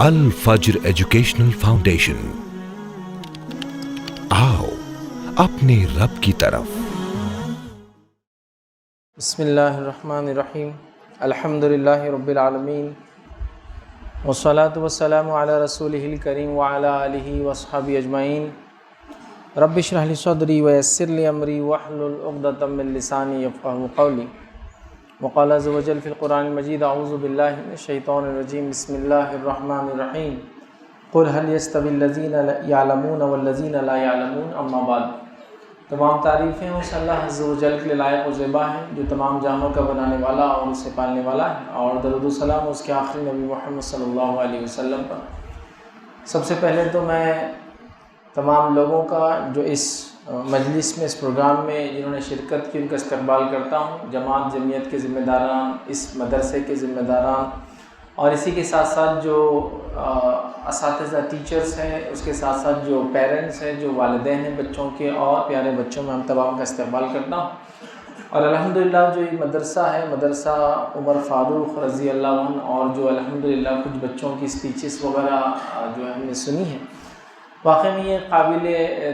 الفجر educational foundation, آؤ اپنے رب کی طرف۔ بسم اللہ الرحمن الرحیم، الحمدللہ رب العالمین، والصلاة والسلام علی رسولہ الکریم وعلی آلہ وصحبہ اجمعین۔ رب اشرح لی صدری ویسر لی امری واحلل عقدۃ من لسانی یفقہوا قولی۔ وقال عز وجل فی القرآن المجید اعوذ باللہ من الشیطان الرجیم، بسم اللہ الرحمن الرحیم، قل هل يستوی الذین یعلمون والذین لا یعلمون اما بعد۔ تمام تعریفیں اس اللہ عز و جل کے لائق و زیبا ہیں جو تمام جہانوں کا بنانے والا اور اسے پالنے والا ہے، اور درود و سلام اس کے آخری نبی محمد صلی اللہ علیہ وسلم پر۔ سب سے پہلے تو میں تمام لوگوں کا جو اس مجلس میں، اس پروگرام میں جنہوں نے شرکت کی، ان کا استقبال کرتا ہوں۔ جماعت جمعیت کے ذمہ داران، اس مدرسے کے ذمہ داران، اور اسی کے ساتھ ساتھ جو اساتذہ ٹیچرز ہیں، اس کے ساتھ ساتھ جو پیرنٹس ہیں، جو والدین ہیں بچوں کے اور پیارے بچوں میں، ہم تمام کا استقبال کرتا ہوں۔ اور الحمدللہ جو یہ مدرسہ ہے، مدرسہ عمر فاروق رضی اللہ عنہ، اور جو الحمدللہ کچھ بچوں کی اسپیچز وغیرہ جو ہم نے سنی ہیں، واقعی میں یہ قابل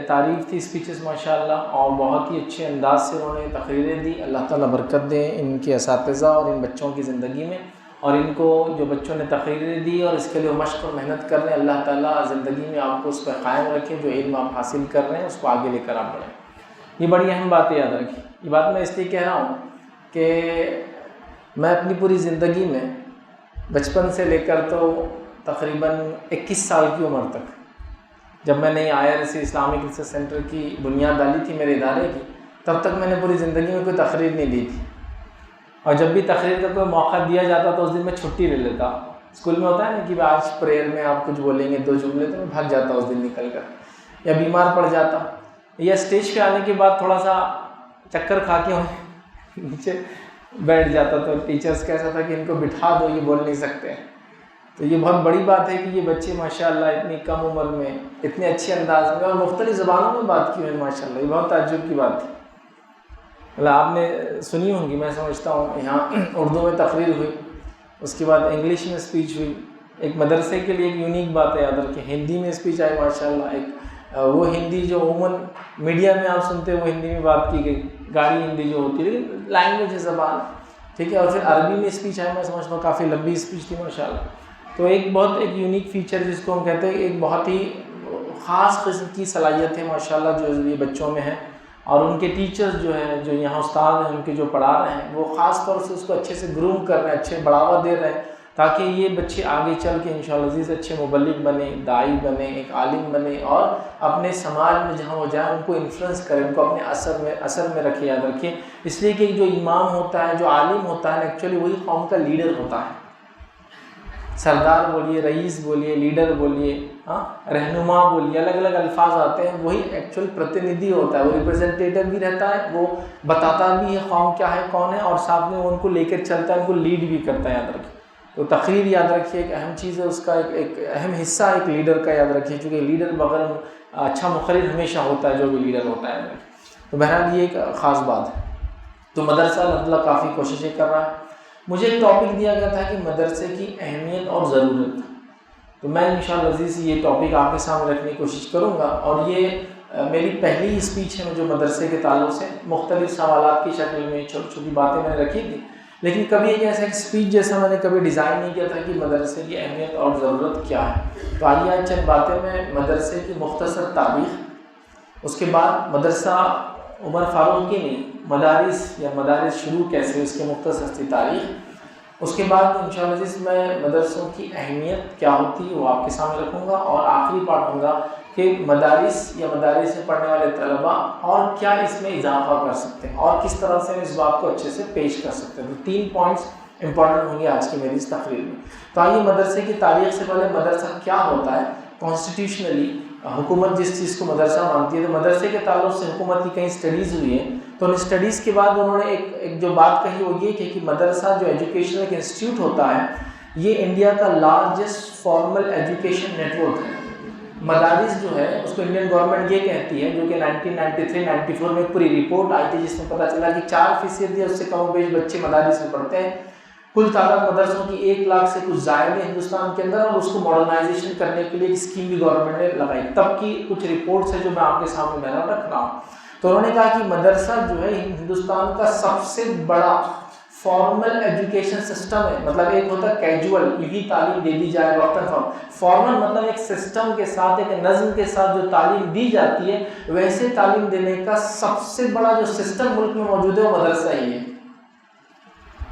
تعریف تھی اسپیچز ماشاءاللہ، اور بہت ہی اچھے انداز سے انہوں نے تقریریں دی۔ اللہ تعالیٰ برکت دے ان کے اساتذہ اور ان بچوں کی زندگی میں، اور ان کو جو بچوں نے تقریریں دی اور اس کے لیے مشق اور محنت کر رہے ہیں، اللہ تعالیٰ زندگی میں آپ کو اس پہ قائم رکھے۔ جو علم آپ حاصل کر رہے ہیں اس کو آگے لے کر آپ بڑھیں۔ یہ بڑی اہم بات یاد رکھیں۔ یہ بات میں اس لیے کہہ رہا ہوں کہ میں اپنی پوری زندگی میں بچپن سے لے کر تو تقریباً 21 سال کی عمر تک، جب میں نے IRC اسلامک ریسرچ سینٹر کی بنیاد ڈالی تھی میرے ادارے کی، تب تک میں نے پوری زندگی میں کوئی تقریر نہیں دی تھی، اور جب بھی تقریر کا کوئی موقع دیا جاتا تو اس دن میں چھٹی لے لیتا۔ اسکول میں ہوتا ہے نا کہ آج پریئر میں آپ کچھ بولیں گے 2 جملے، تو میں بھاگ جاتا اس دن نکل کر، یا بیمار پڑ جاتا، یا اسٹیج پہ آنے کے بعد تھوڑا سا چکر کھا کے نیچے بیٹھ جاتا، تو ٹیچرز کیسا تھا کہ ان کو بٹھا دو، یہ بول نہیں سکتے۔ تو یہ بہت بڑی بات ہے کہ یہ بچے ماشاءاللہ اتنی کم عمر میں اتنے اچھے انداز میں اور مختلف زبانوں میں بات کی ہوئی ماشاءاللہ، یہ بہت تعجب کی بات تھی۔ مطلب آپ نے سنی ہوں گی، میں سمجھتا ہوں یہاں اردو میں تقریر ہوئی، اس کے بعد انگلش میں اسپیچ ہوئی۔ ایک مدرسے کے لیے ایک یونیک بات ہے، یاد رکھیں، ہندی میں اسپیچ آئی ماشاءاللہ، ایک وہ ہندی جو عموماً میڈیا میں آپ سنتے ہیں وہ ہندی میں بات کی گئی، گاڑی ہندی جو ہوتی ہے، لیکن لینگویج ہے، زبان، ٹھیک ہے۔ اور پھر عربی میں اسپیچ آئی، میں سمجھتا ہوں کافی لمبی اسپیچ تھی ماشاءاللہ۔ تو ایک بہت ایک یونیک فیچر جس کو ہم کہتے ہیں، ایک بہت ہی خاص قسم کی صلاحیت ہے ماشاءاللہ جو یہ بچوں میں ہے، اور ان کے ٹیچرز جو ہیں، جو یہاں استاد ہیں، ان کے جو پڑھا رہے ہیں، وہ خاص طور سے اس کو اچھے سے گروم کر رہے ہیں، اچھے بڑھاوا دے رہے ہیں، تاکہ یہ بچے آگے چل کے انشاءاللہ عزیز اچھے مبلغ بنے، داعی بنے، ایک عالم بنے، اور اپنے سماج میں جہاں وہ جائیں ان کو انفلوئنس کریں، ان کو اپنے اثر میں رکھے۔ یاد رکھیں، اس لیے کہ جو امام ہوتا ہے، جو عالم ہوتا ہے، ایکچولی وہی قوم کا لیڈر ہوتا ہے۔ سردار بولیے، رئیس بولیے، لیڈر بولیے، رہنما بولیے، الگ الگ الفاظ آتے ہیں، وہی ایکچوئل پرتیندھی ہوتا ہے، وہ ریپرزنٹیٹیو بھی رہتا ہے، وہ بتاتا بھی ہے قوم کیا ہے، کون ہے، اور ساتھ میں وہ ان کو لے کر چلتا ہے، ان کو لیڈ بھی کرتا ہے۔ یاد رکھیں، تو تقریر یاد رکھیے ایک اہم چیز ہے، اس کا ایک اہم حصہ ایک لیڈر کا، یاد رکھیے، چونکہ لیڈر بغیر اچھا مقرر ہمیشہ ہوتا ہے جو بھی لیڈر ہوتا ہے۔ تو بہرحال یہ ایک خاص بات ہے۔ تو مدرسہ الحمدللہ کافی کوششیں کر رہا ہے۔ مجھے ایک ٹاپک دیا گیا تھا کہ مدرسے کی اہمیت اور ضرورت، تو میں انشاءاللہ عزیز یہ ٹاپک آپ کے سامنے رکھنے کی کوشش کروں گا، اور یہ میری پہلی اسپیچ ہے جو مدرسے کے تعلق سے مختلف سوالات کی شکل میں چھوٹی چھوٹی باتیں میں نے رکھی تھی، لیکن کبھی ایک ایسا اسپیچ جیسا میں نے کبھی ڈیزائن نہیں کیا تھا کہ مدرسے کی اہمیت اور ضرورت کیا ہے۔ تو آئیے آج چند باتیں میں مدرسے کی مختصر تاریخ، اس کے بعد مدرسہ عمر فاروق کی نہیں، مدارس یا مدارس شروع کیسے، اس کے مختصر سی تاریخ، اس کے بعد انشاءاللہ عزیز میں مدرسوں کی اہمیت کیا ہوتی ہے وہ آپ کے سامنے رکھوں گا، اور آخری پارٹ ہوگا کہ مدارس یا مدارس میں پڑھنے والے طلباء اور کیا اس میں اضافہ کر سکتے ہیں، اور کس طرح سے اس بات کو اچھے سے پیش کر سکتے ہیں۔ تو 3 پوائنٹس امپورٹنٹ ہوں گے آج کی میری اس تقریر میں۔ تو آئیے مدرسے کی تاریخ سے پہلے مدرسہ کیا ہوتا ہے، کانسٹیٹیوشنلی حکومت جس چیز کو مدرسہ مانتی ہے، تو مدرسے کے تعلق سے حکومت کی کئی اسٹڈیز ہوئی ہیں، تو ان اسٹڈیز کے بعد انہوں نے ایک جو بات کہی وہ یہ کہ مدرسہ جو ایجوکیشن ایک انسٹیٹیوٹ ہوتا ہے، یہ انڈیا کا largest formal education network ہے۔ مدارس جو ہے اس کو انڈین گورنمنٹ یہ کہتی ہے، جو کہ 1993-94 میں ایک پوری رپورٹ آئی تھی جس میں پتہ چلا کہ 4% یا اس سے کم و بیش بچے مدارس میں پڑھتے ہیں، کل تعداد مدرسوں کی 1 لاکھ سے کچھ زائد ہے ہندوستان کے اندر، اور اس کو ماڈرنائزیشن کرنے کے لیے ایک اسکیم بھی گورنمنٹ نے لگائی۔ تب کی کچھ رپورٹس ہیں جو میں آپ کے سامنے بیان رکھ رہا ہوں۔ تو انہوں نے کہا کہ مدرسہ جو ہے ہندوستان کا سب سے بڑا فارمل ایجوکیشن سسٹم ہے۔ مطلب ایک ہوتا ہے کیجول، یہی تعلیم دے دی جائے وقتاً فوقتاً، فارمل مطلب ایک سسٹم کے ساتھ، ایک نظم کے ساتھ جو تعلیم دی جاتی ہے، ویسے تعلیم دینے کا سب سے بڑا جو سسٹم ملک میں موجود ہے وہ مدرسہ ہی ہے۔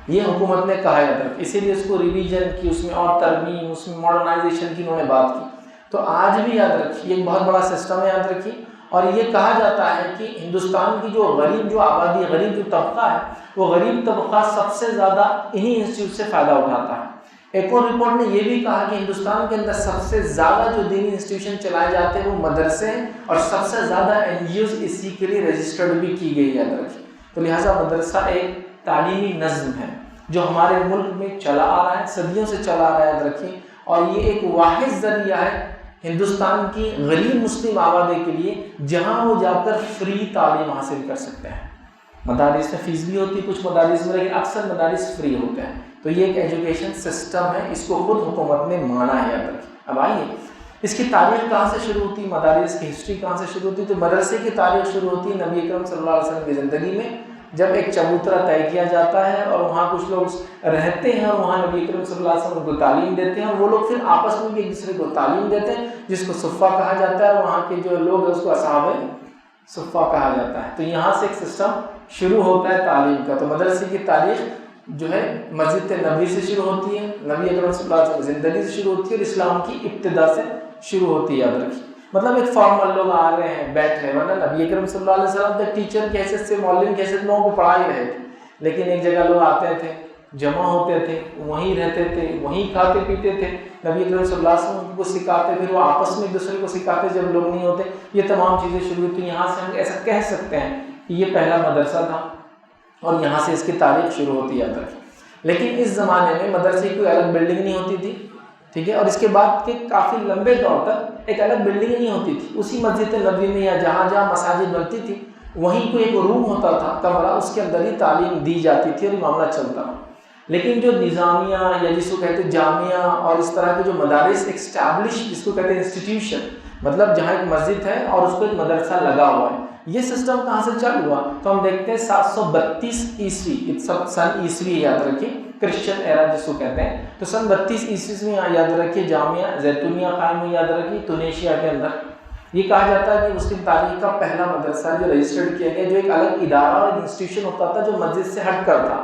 یہ حکومت نے کہا یاد رکھ، اسی لیے اس کو ریویژن کی، اس میں اور ترمیم، اس میں ماڈرنائزیشن کی انہوں نے بات کی۔ تو آج بھی یاد رکھیے ایک بہت بڑا سسٹم ہے، یاد رکھیے۔ اور یہ کہا جاتا ہے کہ ہندوستان کی جو غریب جو آبادی، غریب جو طبقہ ہے، وہ غریب طبقہ سب سے زیادہ انہی انسٹیٹیوٹ سے فائدہ اٹھاتا ہے۔ ایک اور رپورٹ نے یہ بھی کہا کہ ہندوستان کے اندر سب سے زیادہ جو دینی انسٹیٹیوشن چلائے جاتے ہیں وہ مدرسے ہیں، اور سب سے زیادہ NGOs اسی کے لیے رجسٹرڈ بھی کی گئی، یاد رکھیے۔ تو لہٰذا مدرسہ ایک تعلیمی نظم ہے جو ہمارے ملک میں چلا آ رہا ہے، صدیوں سے چلا آ رہا ہے، یاد رکھیے۔ اور یہ ایک واحد ذریعہ ہے ہندوستان کی غریب مسلم آبادی کے لیے جہاں وہ جا کر فری تعلیم حاصل کر سکتے ہیں۔ مدارس میں فیس بھی ہوتی ہے کچھ مدارس میں، لیکن اکثر مدارس فری ہوتے ہیں۔ تو یہ ایک ایجوکیشن سسٹم ہے، اس کو خود حکومت نے مانا ہے، یاد رکھیے۔ اب آئیے اس کی تاریخ کہاں سے شروع ہوتی ہے، مدارس کی ہسٹری کہاں سے شروع ہوتی ہے؟ تو مدرسے کی تاریخ شروع ہوتی ہے نبی اکرم صلی اللہ علیہ وسلم کی زندگی میں، جب ایک چبوترا طے کیا جاتا ہے اور وہاں کچھ لوگ رہتے ہیں، اور وہاں نبی اکرم صلی اللہ علیہ وسلم کو تعلیم دیتے ہیں، اور وہ لوگ پھر آپس میں ایک دوسرے کو تعلیم دیتے ہیں، جس کو صفہ کہا جاتا ہے، اور وہاں کے جو لوگ ہیں اس کو اصحاب صفہ کہا جاتا ہے۔ تو یہاں سے ایک سسٹم شروع ہوتا ہے تعلیم کا۔ تو مدرسے کی تاریخ جو ہے مسجد نبی سے شروع ہوتی ہے، نبی اکرم صلی اللہ علیہ وسلم کی زندگی سے شروع ہوتی ہے، اور اسلام کی ابتدا سے شروع ہوتی ہے، یاد رکھیے۔ مطلب ایک فارمل لوگ آ رہے ہیں، بیٹھ رہے ہیں، ورنہ نبی اکرم صلی اللہ علیہ وسلم تک ٹیچر کی حیثیت سے، معلم کی حیثیت سے لوگوں کو پڑھا ہی رہے تھے، لیکن ایک جگہ لوگ آتے تھے، جمع ہوتے تھے، وہیں رہتے تھے، وہیں کھاتے پیتے تھے، نبی اکرم صلی اللہ علیہ وسلم کو سکھاتے، پھر وہ آپس میں ایک دوسرے کو سکھاتے جب لوگ نہیں ہوتے۔ یہ تمام چیزیں شروع ہوتی ہیں۔ یہاں سے ہم ایسا کہہ سکتے ہیں کہ یہ پہلا مدرسہ تھا، اور یہاں سے اس کی تاریخ شروع ہوتی ہے۔ لیکن اس زمانے میں مدرسے کی کوئی الگ بلڈنگ نہیں ہوتی تھی، ٹھیک ہے، اور اس کے بعد کے کافی لمبے دور تک ایک الگ بلڈنگ نہیں ہوتی تھی۔ اسی مسجد نبوی میں یا جہاں جہاں مساجد بنتی تھی وہیں کوئی ایک روم ہوتا تھا، کمرہ، اس کے اندر ہی تعلیم دی جاتی تھی اور یہ معاملہ چلتا رہا۔ لیکن جو نظامیہ یا جس کو کہتے ہیں جامعہ اور اس طرح کے جو مدارس ایکسٹیبلش، جس کو کہتے ہیں انسٹیٹیوشن، مطلب جہاں ایک مسجد ہے اور اس کو ایک مدرسہ لگا ہوا ہے، یہ سسٹم کہاں سے چل ہوا؟ تو ہم دیکھتے ہیں 732 عیسوی، سن عیسوی یاد رکھیے، کرسچن ایرا جس کو کہتے ہیں۔ تو سن 32 عیسوی میں یاد رکھیے جامعہ زیتونیہ قائم ہوئی، یاد رکھیے، تونیشیا کے اندر۔ یہ کہا جاتا ہے کہ اس کی تاریخ کا پہلا مدرسہ جو رجسٹرڈ کیا گیا، جو ایک الگ ادارہ اور انسٹیٹیوشن ہوتا تھا جو مسجد سے ہٹ کر تھا۔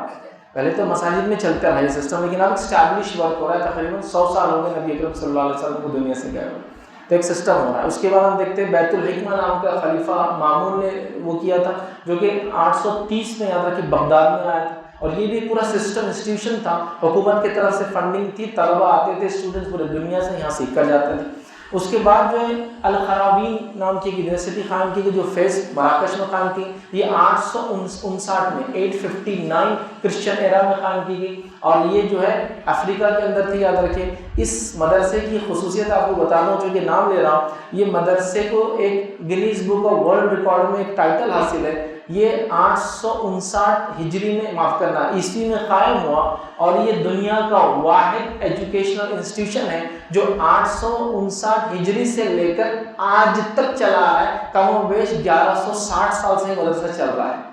پہلے تو مساجد میں چلتا رہا یہ سسٹم، لیکن اب اسٹیبلش ورک ہو رہا ہے، تقریباً 100 سال ہو گئے نبی اکرم صلی اللہ علیہ وسلم کو دنیا سے گئے ہوئے، تو ایک سسٹم ہو رہا ہے۔ اس کے بعد ہم دیکھتے ہیں بیت الحکمہ نام کا خلیفہ مامون نے وہ کیا تھا، جو کہ 830 میں یاد رکھیے بغداد میں آیا تھا، اور یہ بھی پورا سسٹم انسٹیٹیوشن تھا، حکومت کی طرف سے فنڈنگ تھی، طلبہ آتے تھے، اسٹوڈنٹس پورے دنیا سے یہاں سیکھ کر جاتے تھے۔ اس کے بعد جو ہے الخرابین نام کی یونیورسٹی قائم کی گئی جو فیض مراکش میں قائم کی، یہ 859 میں 859 کرسچن ایرا میں قائم کی گئی، اور یہ جو ہے افریقہ کے اندر تھی، یاد رکھیں۔ اس مدرسے کی خصوصیت آپ کو بتا دوں، چونکہ نام لے رہا ہوں، یہ مدرسے کو ایک Guinness book of world record میں ایک ٹائٹل حاصل ہے۔ یہ 859 ہجری میں، معاف کرنا، عیسوی میں قائم ہوا، اور یہ دنیا کا واحد ایجوکیشنل انسٹیٹیوشن ہے جو 859 ہجری سے لے کر آج تک چلا رہا ہے، کم و بیش 1160 سال سے مدرسہ چل رہا ہے۔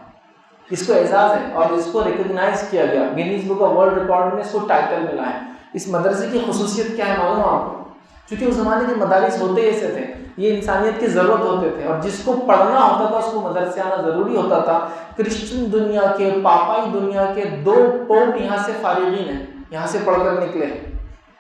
اس کو اعزاز ہے اور اس کو ریکگنائز کیا گیا، Guinness book of world record میں اس کو ٹائٹل ملا ہے۔ اس مدرسے کی خصوصیت کیا ہے معلوم ہے آپ کو؟ چونکہ اس زمانے کے مدارس ہوتے ایسے تھے، یہ انسانیت کی ضرورت ہوتے تھے، اور جس کو پڑھنا ہوتا تھا اس کو مدرسے آنا ضروری ہوتا تھا۔ کرسچن دنیا کے، پاپائی دنیا کے 2 پوپ یہاں سے فارغین ہیں، یہاں سے پڑھ کر نکلے ہیں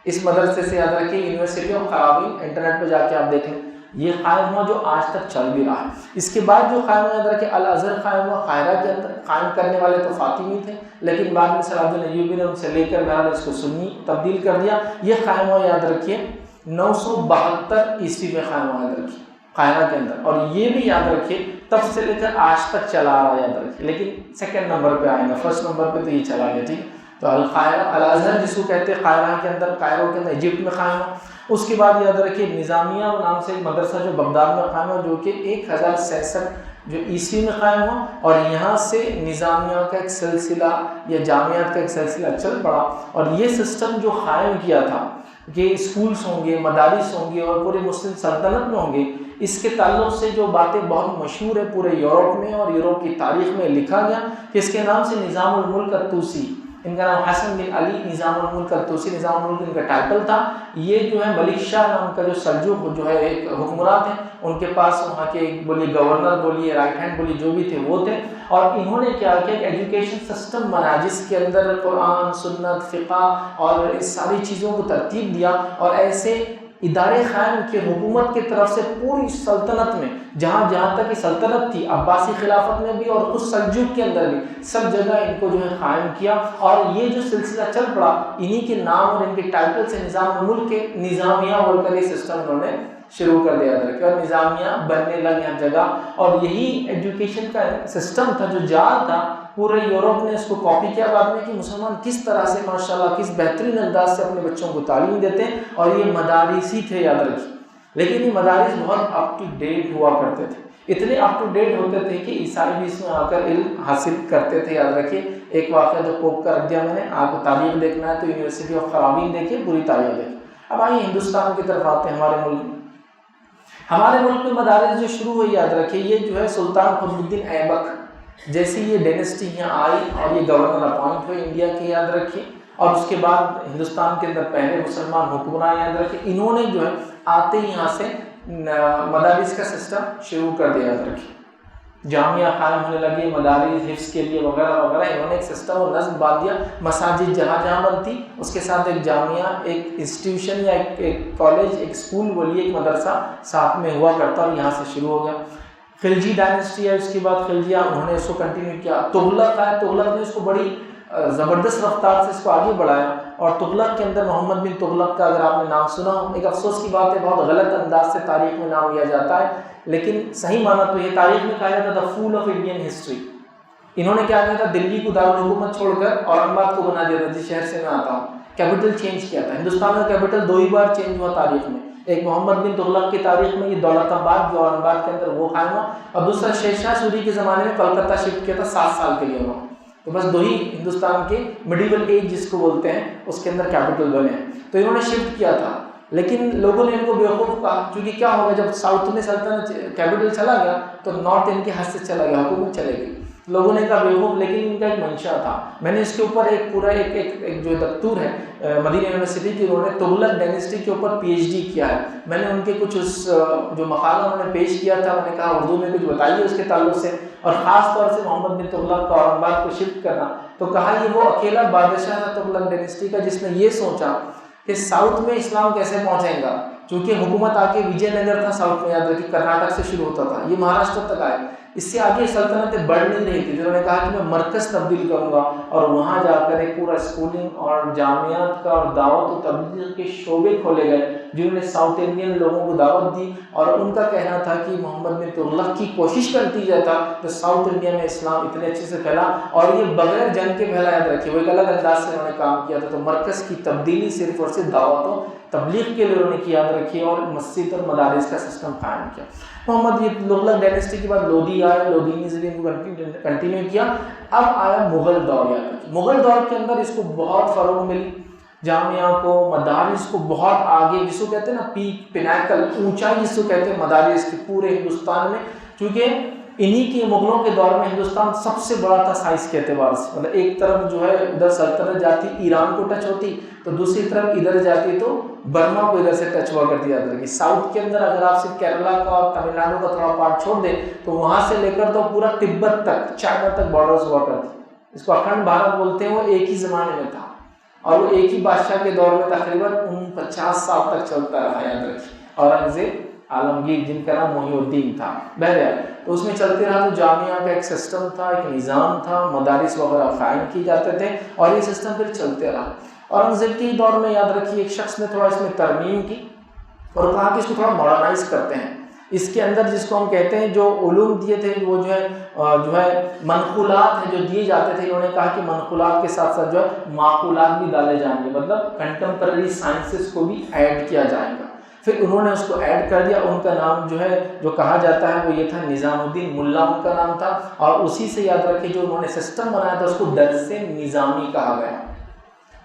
اس مدرسے سے، یاد رکھیے، یونیورسٹی آف قرابین، انٹرنیٹ پہ جا کے آپ دیکھ لیں، یہ قائم ہوا جو آج تک چل بھی رہا ہے۔ اس کے بعد جو قائم ہوا، یاد رکھیے، الازہر قائم ہوا قاہرہ کے اندر، قائم کرنے والے تو فاطمی تھے، لیکن بعد میں صلاح الدین ایوبی نے ان سے لے کر بہرحال اس کو سنی تبدیل کر دیا۔ یہ قائم ہوا، یاد رکھیے، 972 عیسوی میں قائم ہوا، یاد رکھیے، قاہرہ کے اندر، اور یہ بھی یاد رکھیے تب سے لے کر آج تک چلا آ رہا ہے، یاد رکھیے، لیکن سیکنڈ نمبر پہ آئیں گا، فرسٹ نمبر پہ تو یہ چلا گیا، ٹھیک ہے۔ تو القاہرہ، الازہر جس کو کہتے ہیں، قاہرہ کے اندر، قاہرہ کے اندر ایجپٹ میں قائم ہوا۔ اس کے بعد یاد رکھیے نظامیہ نام سے ایک مدرسہ جو بغداد میں قائم ہوا، جو کہ 1066 جو عیسوی میں قائم ہوا، اور یہاں سے نظامیہ کا ایک سلسلہ یا جامعات کا ایک سلسلہ چل پڑا، اور یہ سسٹم جو قائم کیا تھا کہ اسکولس ہوں گے، مدارس ہوں گے اور پورے مسلم سلطنت میں ہوں گے، اس کے تعلق سے جو باتیں بہت مشہور ہے پورے یورپ میں اور یورپ کی تاریخ میں لکھا گیا کہ اس کے نام سے نظام الملک الطوسی، ان کا نام حسن بن علی نظام الملک الطوسی، نظام الملک ان کا ٹائٹل تھا۔ یہ جو ہے ملک شاہ نام کا جو سلجوق جو ہے ایک حکمران ہیں، ان کے پاس وہاں کے بولیے گورنر بولیے رائٹ ہینڈ بولیے جو بھی تھے وہ تھے، اور انہوں نے کیا کیا ایک ایجوکیشن سسٹم بنا جس کے اندر قرآن، سنت، فقہ اور اس ساری چیزوں کو ترتیب دیا، اور ایسے ادارے قائم کے حکومت کی طرف سے پوری سلطنت میں جہاں جہاں تک یہ سلطنت تھی، عباسی خلافت میں بھی اور خود سلجوق کے اندر بھی، سب جگہ ان کو جو ہے قائم کیا، اور یہ جو سلسلہ چل پڑا انہی کے نام اور ان کے ٹائٹل سے نظام الملک کے نظامیہ بول کر یہ سسٹم انہوں نے شروع کر دیا تھا، اور نظامیہ بننے لگ ہر جگہ، اور یہی ایجوکیشن کا سسٹم تھا جو جال تھا، پورے یورپ نے اس کو کاپی کیا بعد میں کہ مسلمان کس طرح سے ماشاءاللہ کس بہترین انداز سے اپنے بچوں کو تعلیم دیتے ہیں، اور یہ مدارس ہی تھے یاد رکھیے، لیکن یہ مدارس بہت اپ ٹو ڈیٹ ہوا کرتے تھے، اتنے اپ ٹو ڈیٹ ہوتے تھے کہ عیسائی بھی اس میں آ کر علم حاصل کرتے تھے، یاد رکھیے۔ ایک واقعہ جو پوپ کا رکھ دیا میں نے، آپ کو تاریخ دیکھنا ہے تو یونیورسٹی آف قرابین دیکھیے، پوری تاریخ دیکھیے۔ اب آئیے ہندوستان کی طرف آتے ہیں، ہمارے ملک میں، ہمارے ملک میں مدارس جو شروع ہوئی یاد رکھیے، یہ جو ہے سلطان قطب الدین ایبک جیسی یہ ڈینسٹی یہاں آئی اور یہ گورنر اپوائنٹ ہوئے انڈیا کے، یاد رکھیے، اور اس کے بعد ہندوستان کے اندر پہلے مسلمان حکمران، یاد رکھیے، انہوں نے جو ہے آتے ہی یہاں سے مدارس کا سسٹم شروع کر دیا، یاد رکھیے، جامعہ قائم ہونے لگے، مدارس حفظ کے لیے وغیرہ وغیرہ، انہوں نے ایک سسٹم اور نظم باندھ دیا، مساجد جہاں جہاں بنتی اس کے ساتھ ایک جامعہ، ایک انسٹیٹیوشن یا ایک کالج، ایک اسکول بولیے، ایک مدرسہ ساتھ میں ہوا کرتا، اور یہاں سے شروع ہو گیا۔ خلجی ڈائنسٹی ہے، اس کے بعد خلجیہ انہوں نے اس کو کنٹینیو کیا۔ تغلق ہے، تغلق نے اس کو بڑی زبردست رفتار سے اس کو آگے بڑھایا، اور تغلق کے اندر محمد بن تغلق کا اگر آپ نے نام سنا ہو، ایک افسوس کی بات ہے بہت غلط انداز سے تاریخ میں نام لیا جاتا ہے، لیکن صحیح معنی تو یہ تاریخ میں کہا جاتا تھا فول آف انڈین ہسٹری۔ انہوں نے کیا کیا تھا، دلی کو دارالحکومت چھوڑ کر اورنگ آباد کو بنا دیا تھا، جس شہر سے میں آتا ہوں، کیپٹل چینج کیا تھا۔ ہندوستان کا کیپٹل 2 ہی بار چینج ہوا تاریخ میں، ایک محمد بن تغلق کی تاریخ میں یہ دولت آباد جو اورنگ آباد کے اندر وہ قائم ہوا، اور دوسرا شیر شاہ سوری کے زمانے میں کلکتہ شفٹ کیا تھا 7 سال کے لیے انہوں نے۔ تو بس 2 ہی ہندوستان کے میڈیول ایج جس کو بولتے ہیں اس کے اندر کیپٹل بنے ہیں، تو انہوں نے شفٹ کیا تھا، لیکن لوگوں نے ان کو بیوقوف کہا، کیونکہ کیا ہوگا جب ساؤتھ میں سلطنت کیپٹل چلا گیا تو نارتھ ان کے ہاتھ سے چلا گیا، حکومت چلے گئی، لوگوں نے کہا بیوقوف، لیکن ان کا ایک منشا تھا۔ میں نے اس کے اوپر ایک پورا ایک جو دستور ہے مدینہ یونیورسٹی کی، انہوں نے تغلق ڈائنسٹی کے اوپر پی ایچ ڈی کیا ہے، میں نے ان کے کچھ اس جو مقالہ انہوں نے پیش کیا تھا، میں نے کہا اردو میں کچھ بتائیے اس کے تعلق سے، اور خاص طور سے محمد بن تغلق کا اورنگ آباد کو شفٹ کرنا، تو کہا یہ وہ اکیلا بادشاہ تھا تغلق ڈائنسٹی کا جس نے یہ سوچا کہ ساؤتھ میں اسلام کیسے پہنچیں گا، چونکہ حکومت آ کے وجے نگر تھا ساؤتھ میں، یاد رکھیے کرناٹک سے شروع ہوتا تھا، یہ مہاراشٹر تک آئے، اس سے آگے سلطنتیں بڑھ نہیں رہی تھی، جنہوں نے کہا کہ میں مرکز تبدیل کروں گا، اور وہاں جا کر ایک پورا اسکولنگ اور جامعات کا اور دعوت و تبلیغ کے شعبے کھولے گئے، جنہوں نے ساؤتھ انڈین لوگوں کو دعوت دی، اور ان کا کہنا تھا کہ محمد بن تغلق کی کوشش کا نتیجہ تھا تو ساؤتھ انڈیا میں اسلام اتنے اچھے سے پھیلا، اور یہ بغیر جنگ کے پھیلا، یاد رکھیے، وہ ایک الگ انداز سے انہوں نے کام کیا تھا، تو مرکز کی تبدیلی صرف اور صرف دعوت و تبلیغ کے لیے انہوں نے کیا، یاد رکھیے، اور مسجد اور مدارس کا سسٹم قائم کیا۔ محمد یہ تغلق ڈائنسٹی کے بعد لودھی آیا، لودھینیز نے کو کنٹینیو کیا، اب آیا مغل دور، یاد رکھیے، مغل دور کے اندر اس کو بہت فروغ ملی، جامعہ کو، مدارس کو بہت آگے، جس کو کہتے ہیں نا پیک، پینیکل، اونچائی جس کو کہتے ہیں مدارس کی پورے ہندوستان میں، چونکہ انہی کے مغلوں کے دور میں ہندوستان سب سے بڑا تھا سائز کے اعتبار سے، مطلب ایک طرف جو ہے ادھر سلطنت جاتی ایران کو ٹچ ہوتی، تو دوسری طرف ادھر جاتی تو برما کو ادھر سے ٹچ ہوا کرتی جاتی ہے۔ ساؤتھ کے اندر اگر آپ صرف کیرلا کا اور تمل ناڈو کا تھوڑا پارٹ چھوڑ دیں تو وہاں سے لے کر تو پورا تبت تک، چائنا تک بارڈرز ہوا کرتی، اس کو اکھنڈ بھارت بولتے ہیں، وہ ایک ہی زمانے میں تھا، اور وہ ایک ہی بادشاہ کے دور میں تقریباً 49 سال تک چلتا رہا، یاد رکھیے، اورنگزیب عالمگیر جن کا نام محی الدین تھا، بہرحال تو اس میں چلتے رہا، تو جامعہ کا ایک سسٹم تھا، ایک نظام تھا، مدارس وغیرہ قائم کی جاتے تھے، اور یہ سسٹم پھر چلتے رہا۔ اورنگزیب کے دور میں یاد رکھیے ایک شخص نے تھوڑا اس میں ترمیم کی اور کہا کہ اس کو تھوڑا ماڈرنائز کرتے ہیں، اس کے اندر جس کو ہم کہتے ہیں جو علوم دیے تھے، وہ جو ہے منقولات ہیں جو دیے جاتے تھے، انہوں نے کہا کہ منقولات کے ساتھ ساتھ جو ہے معقولات بھی ڈالے جائیں گے، مطلب کنٹمپرری سائنسز کو بھی ایڈ کیا جائے گا۔ پھر انہوں نے اس کو ایڈ کر دیا. ان کا نام جو ہے جو کہا جاتا ہے وہ یہ تھا نظام الدین ملا ان کا نام تھا. اور اسی سے یاد رکھے جو انہوں نے سسٹم بنایا تھا اس کو درس نظامی کہا گیا.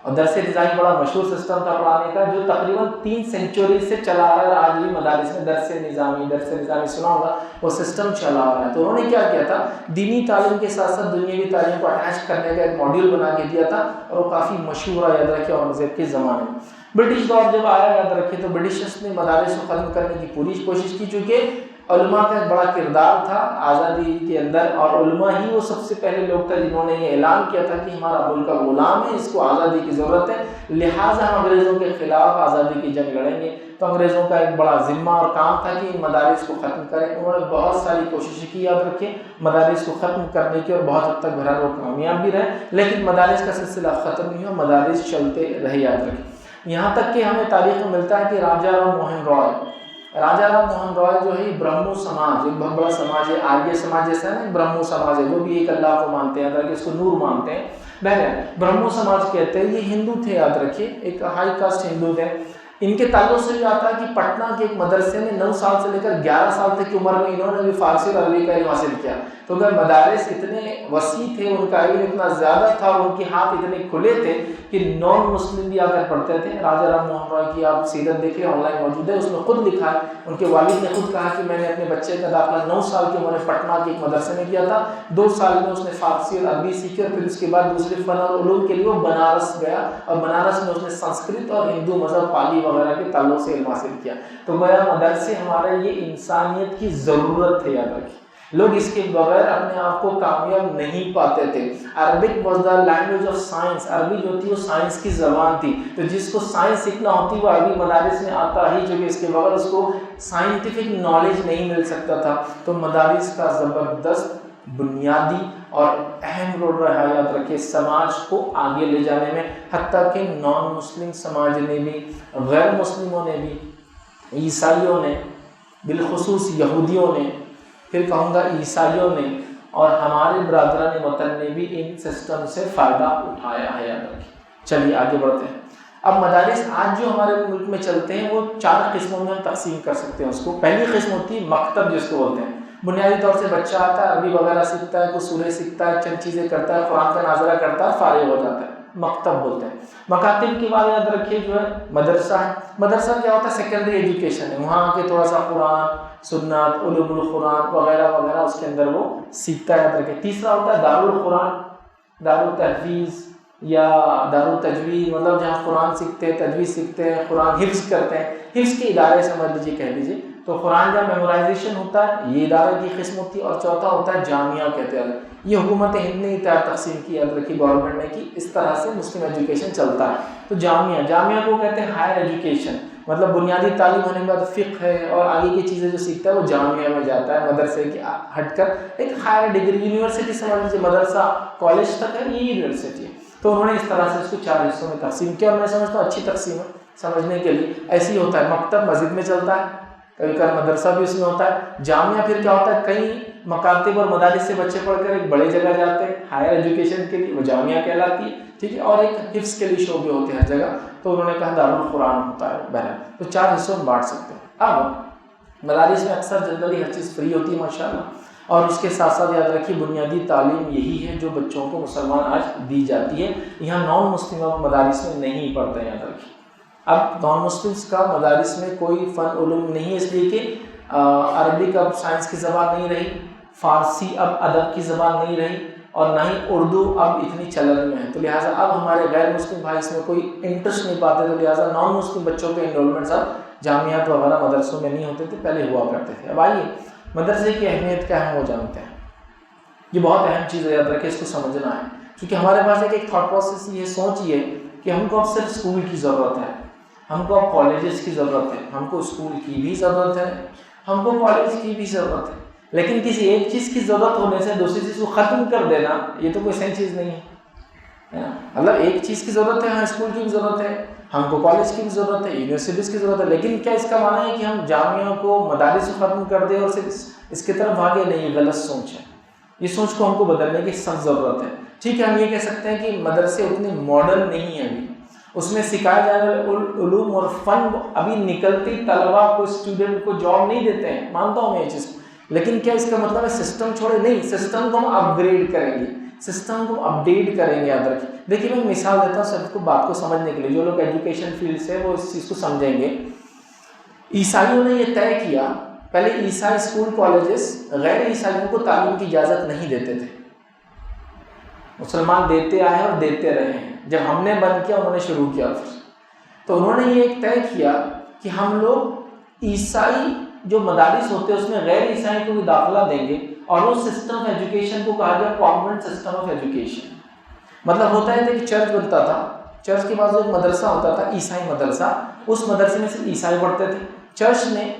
اور درس نظامی بڑا مشہور سسٹم تھا پڑھانے کا جو تقریباً 3 سینچری سے چلا آ رہا ہے. آج بھی مدارس میں درس نظامی سنا ہوگا, وہ سسٹم چلا آ رہا ہے. تو انہوں نے کیا کیا تھا, دینی تعلیم کے ساتھ ساتھ دنیاوی تعلیم کو اٹیچ کرنے کا ایک ماڈیول بنا کے دیا تھا, اور وہ کافی مشہور ہے. یاد رکھے اورنگزیب کے زمانے میں برٹش دور جب آیا, یاد رکھے تو برٹشرس نے مدارس کو ختم کرنے کی پوری کوشش کی, چونکہ علماء کا ایک بڑا کردار تھا آزادی کے اندر, اور علماء ہی وہ سب سے پہلے لوگ تھے جنہوں نے یہ اعلان کیا تھا کہ ہمارا ملک کا غلام ہے, اس کو آزادی کی ضرورت ہے, لہٰذا ہم انگریزوں کے خلاف آزادی کی جنگ لڑیں گے. تو انگریزوں کا ایک بڑا ذمہ اور کام تھا کہ ان مدارس کو ختم کریں. انہوں نے بہت ساری کوششیں کی, یاد رکھیں, مدارس کو ختم کرنے کی, اور بہت حد تک بہرحال وہ کامیاب بھی رہے, لیکن مدارس کا سلسلہ ختم نہیں ہوا, مدارس چلتے رہے. یاد رکھیں یہاں تک کہ ہمیں تاریخ میں ملتا ہے کہ راجا رام موہن رائے جو ہے برہمو سماج, ایک بہت بڑا سماج ہے, آریہ سماج جیسا ہے نا, برہمو سماج ہے, وہ بھی ایک اللہ کو مانتے ہیں, کہ اس کو نور مانتے ہیں. بہرحال برہمو سماج کہتے ہیں, یہ ہندو تھے, یاد رکھیے, ایک ہائی کاسٹ ہندو تھے. ان کے تعلق سے بھی آتا ہے کہ پٹنہ کے ایک مدرسے میں 9 سال سے لے کر 11 سال تک کی عمر میں انہوں نے بھی فارسی اور عربی کا علم حاصل کیا. تو اگر مدارس اتنے وسیع تھے, ان کا علم اتنا زیادہ تھا, اور ان کے ہاتھ اتنے کھلے تھے کہ نان مسلم بھی آ کر پڑھتے تھے. راجا رام موہن رائے کی آپ سیرت دیکھیں, آن لائن موجود ہے, اس میں خود لکھا ہے, ان کے والد نے خود کہا کہ میں نے اپنے بچے کا داخلہ 9 سال کی عمر میں پٹنہ کے ایک مدرسے میں کیا تھا. 2 سال میں اس نے فارسی اور عربی سیکھی, اور پھر اس کے بعد دوسرے فن اور علوم کے لیے وہ بنارس گیا, اور بنارس میں اس نے سنسکرت اور ہندو مذہب پالی وغیرہ کے تعلق سے علم حاصل کیا. تو گویا مدرسے ہمارے یہ انسانیت کی ضرورت ہے. یاد رکھیں لوگ اس کے بغیر اپنے آپ کو کامیاب نہیں پاتے تھے. Arabic was the language of science, عربی جو تھی وہ سائنس کی زبان تھی. تو جس کو سائنس سیکھنا ہوتی وہ عربی مدارس میں آتا ہی, جو کہ اس کے بغیر اس کو سائنٹیفک نالج نہیں مل سکتا تھا. تو مدارس کا زبردست بنیادی اور اہم رول رہا, یاد رکھے, سماج کو آگے لے جانے میں. حتیٰ کہ نان مسلم سماج نے بھی, غیر مسلموں نے بھی, عیسائیوں نے, بالخصوص یہودیوں نے, پھر کہوں گا عیسائیوں نے, اور ہمارے برادران وطن نے بھی ان سسٹم سے فائدہ اٹھایا ہے. یاد رکھیں. چلیے آگے بڑھتے ہیں. اب مدارس آج جو ہمارے ملک میں چلتے ہیں وہ 4 قسموں میں ہم تقسیم کر سکتے ہیں اس کو. پہلی قسم ہوتی ہے مکتب, جس کو بولتے ہیں. بنیادی طور سے بچہ آتا ہے, عربی وغیرہ سیکھتا ہے, کچھ سورے سیکھتا ہے, چند چیزیں کرتا ہے, قرآن کا ناظرہ کرتا ہے, فارغ ہو جاتا ہے. مکتب بولتے ہیں. مکاتب کے بعد یاد رکھیے جو ہے مدرسہ ہے. مدرسہ کیا ہوتا ہے, سیکنڈری ایجوکیشن ہے, وہاں آ کے تھوڑا سا قرآن, سنت, علوم القرآن وغیرہ وغیرہ اس کے اندر وہ سیکھتا ہے. یاد رکھیں. تیسرا ہوتا ہے دارالقرآن, دارالتحفیظ یا دارالتجوید, مطلب جہاں قرآن سیکھتے ہیں, تجوید سیکھتے ہیں, قرآن حفظ کرتے ہیں, حفظ کے ادارے سمجھ لیجیے, کہہ لیجیے. تو قرآن جب میمورائزیشن ہوتا ہے یہ ادارے کی قسم ہوتی ہے. اور چوتھا ہوتا ہے جامعہ کہتے ہیں. یہ حکومت ہند نے تقسیم کی, یاد رکھی, گورنمنٹ نے کی. اس طرح سے مسلم ایجوکیشن چلتا ہے. تو جامعہ کو کہتے ہیں ہائر ایجوکیشن, مطلب بنیادی تعلیم ہونے کے بعد فقہ ہے اور آگے کی چیزیں جو سیکھتا ہے وہ جامعہ میں جاتا ہے, مدرسے کے ہٹ کر. ایک ہائر ڈگری یونیورسٹی سمجھ لیجیے, مدرسہ کالج تک ہے, یہ یونیورسٹی ہے. تو انہوں نے اس طرح سے اس کو 4 حصوں میں تقسیم کیا, اور میں سمجھتا ہوں اچھی تقسیم ہے سمجھنے کے لیے. ایسے ہی ہوتا ہے. مکتب مسجد میں چلتا ہے, کبھی کبھار مدرسہ بھی اس میں ہوتا ہے. جامعہ پھر کیا ہوتا ہے, کئی مکاتب اور مدارس سے بچے پڑھ کر ایک بڑے جگہ جاتے ہیں ہائر ایجوکیشن کے لیے, وہ جامعہ کہلاتی ہے. ٹھیک ہے. اور ایک حفظ کے لیے شعبے ہوتے ہیں ہر جگہ, تو انہوں نے کہا دارالقرآن ہوتا ہے. بہرحال تو 4 حصوں میں بانٹ سکتے ہیں. اب مدارس میں اکثر جنرلی ہر چیز فری ہوتی ہے ماشاءاللہ, اور اس کے ساتھ ساتھ یاد رکھیے بنیادی تعلیم یہی ہے جو بچوں کو مسلمان آج دی جاتی ہے. یہاں نان مسلم مدارس میں نہیں پڑھتے ہیں, یاد رکھیے. اب نان مسلمس کا مدارس میں کوئی فن علوم نہیں, اس لیے کہ عربک اب سائنس کی زبان نہیں رہی, فارسی اب ادب کی زبان نہیں رہی, اور نہ ہی اردو اب اتنی چلن میں ہے. تو لہٰذا اب ہمارے غیر مسلم بھائی اس میں کوئی انٹرسٹ نہیں پاتے, تو لہٰذا نان مسلم بچوں کے انرولمنٹ اب جامعات وغیرہ مدرسوں میں نہیں ہوتے تھے, پہلے ہوا کرتے تھے. اب آئیے مدرسے کی اہمیت کیا ہے وہ جانتے ہیں. یہ بہت اہم چیز ہے, یاد رکھیں, اس کو سمجھنا ہے. کیونکہ ہمارے پاس ایک تھاٹ پروسیس یہ سوچیے کہ ہم کو اب صرف اسکول کی ضرورت ہے, ہم کو اب کالجز کی ضرورت ہے, ہم کو اسکول کی بھی ضرورت ہے, ہم کو کالج کی بھی ضرورت ہے. لیکن کسی ایک چیز کی ضرورت ہونے سے دوسری چیز کو ختم کر دینا, یہ تو کوئی صحیح چیز نہیں ہے. مطلب ایک چیز کی ضرورت ہے, ہاں اسکول کی بھی ضرورت ہے, ہم کو کالج کی بھی ضرورت ہے, یونیورسٹیز کی ضرورت ہے, لیکن کیا اس کا معنی ہے کہ ہم جامعوں کو مدارس کو ختم کر دیں اور صرف اس کی طرف بھاگے؟ نہیں, یہ غلط سوچ ہے. یہ سوچ کو ہم کو بدلنے کی سخت ضرورت ہے. ٹھیک ہے, ہم یہ کہہ سکتے ہیں کہ مدرسے اتنے ماڈرن نہیں ہیں ابھی, اس میں سکھائے جانے والے علوم اور فن ابھی نکلتی طلبا کو اسٹوڈنٹ کو جاب نہیں دیتے ہیں، مانتا ہوں میں یہ چیز، لیکن کیا اس کا مطلب ہے سسٹم چھوڑے؟ نہیں، سسٹم کو ہم اپ گریڈ کریں گے، سسٹم کو اپڈیٹ کریں گے، یاد رکھیں۔ دیکھیے میں مثال دیتا ہوں سب کو بات کو سمجھنے کے لیے، جو لوگ ایجوکیشن فیلڈ سے وہ اس چیز کو سمجھیں گے۔ عیسائیوں نے یہ طے کیا، پہلے عیسائی اسکول کالجز غیر عیسائیوں کو تعلیم کی اجازت نہیں دیتے تھے، مسلمان دیتے آئے اور دیتے رہے ہیں، جب ہم نے بند کیا انہوں نے شروع کیا، پھر تو انہوں نے یہ ایک طے کیا کہ ہم لوگ عیسائی جو مدارس ہوتے ہیں اس میں غیر عیسائی کو بھی داخلہ دیں گے، اور اس سسٹم آف ایجوکیشن کو کہا گیا کانوینٹ سسٹم آف ایجوکیشن۔ مطلب ہوتا ہے کہ چرچ بنتا تھا، چرچ کے بعد ایک مدرسہ ہوتا تھا عیسائی مدرسہ، اس مدرسے میں صرف عیسائی پڑھتے تھے۔ چرچ نے